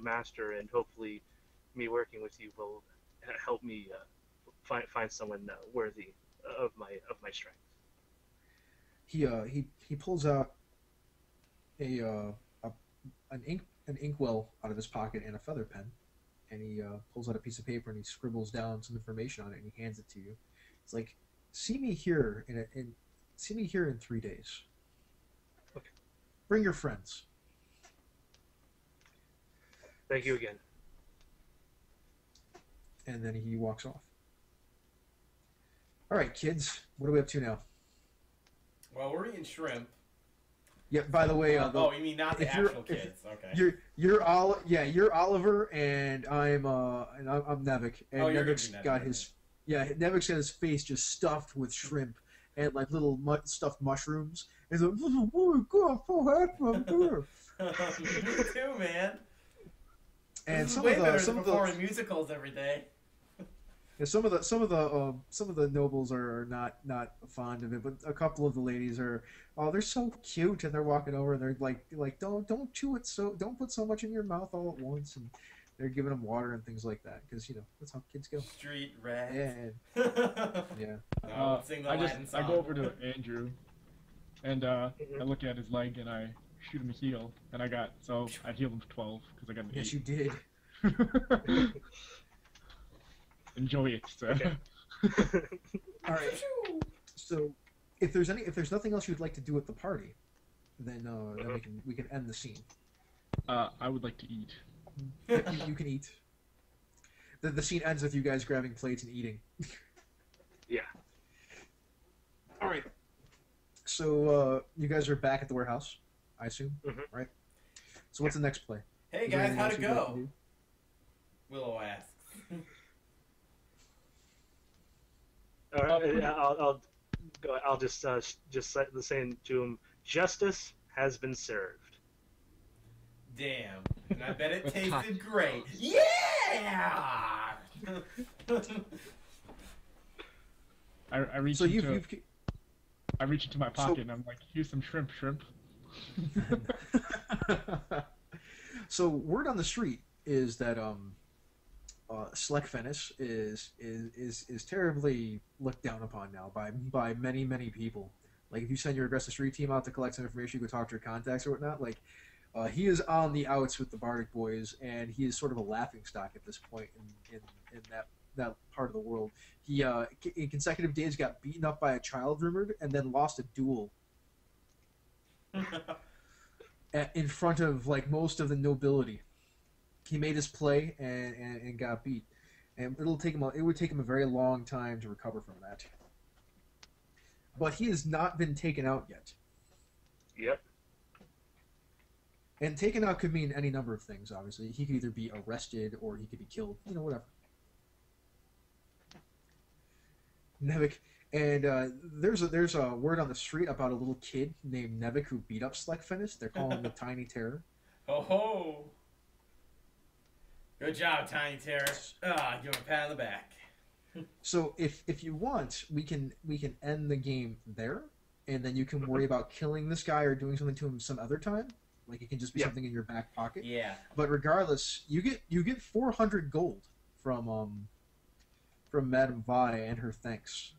master, and hopefully, me working with you will help me find someone worthy of my strength. He pulls out an inkwell out of his pocket and a feather pen, and he pulls out a piece of paper and he scribbles down some information on it and he hands it to you. It's like, see me here in 3 days. Okay. Bring your friends. Thank you again. And then he walks off. All right, kids, what are we up to now? Well, we're eating shrimp. Yeah. By the way, You mean not the if you're- actual kids? Okay. you're Oliver, and I'm Nevik, and Oh, you're gonna Nevik's be Nevik, got okay. Nevik's got his face just stuffed with shrimp and like little stuffed mushrooms. And he's like, "Oh my God, so happy I'm here." Me too, man. And This is some way of better the than some of performing the musicals every day. some of the nobles are not fond of it, but a couple of the ladies are. Oh, they're so cute, and they're walking over and they're like don't chew it, so don't put so much in your mouth all at once, and they're giving them water and things like that because that's how kids go. Street rat. And yeah. No, sing the Latin I song. go over to Andrew, and I look at his leg and I shoot him a heal, and I healed him for 12 because I got an 8. Yes, you did. Enjoy it, sir. Okay. All right. So, if there's nothing else you'd like to do at the party, then we can end the scene. I would like to eat. You can eat. The scene ends with you guys grabbing plates and eating. Yeah. All right. So you guys are back at the warehouse, I assume, Mhm. right? So what's the next play? Hey Is there guys, anything how'd else it you'd like to go? do? Willow asks. All right, I'll just say to him, justice has been served. Damn. And I bet it With tasted hot great. sauce. Yeah! I reach So into you've I reach into my pocket and I'm like, here's some shrimp. So word on the street is that Sleckfennis is terribly looked down upon now by many people. Like if you send your aggressive street team out to collect some information, you go talk to your contacts or whatnot. Like he is on the outs with the Bardic boys, and he is sort of a laughingstock at this point in that part of the world. He in consecutive days got beaten up by a child rumored, and then lost a duel in front of like most of the nobility. He made his play and got beat, and it would take him a very long time to recover from that. But he has not been taken out yet. Yep. And taken out could mean any number of things. Obviously, he could either be arrested or he could be killed. Whatever. Nevik, and there's a word on the street about a little kid named Nevik who beat up Sleckfennis. They're calling him the Tiny Terror. Ho ho! Good job, Tiny Terror. Give him a pat on the back. So if you want, we can end the game there, and then you can worry about killing this guy or doing something to him some other time. Like it can just be something in your back pocket. Yeah. But regardless, you get 400 gold from Madame Vi and her thanks.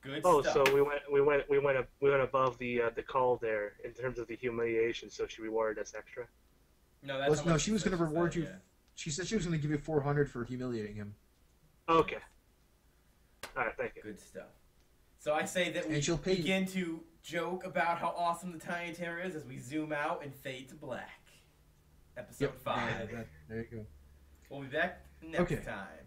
Good Oh, stuff. so we went above the call there in terms of the humiliation. So she rewarded us extra. No, that's how No, much she was going to said, reward you. yeah. She said she was going to give you 400 for humiliating him. Okay. All right, thank you. Good stuff. So I say that we And she'll pay you. begin to joke about how awesome the Tiny Terror is as we zoom out and fade to black. Episode 5. There you go. We'll be back next Okay. time.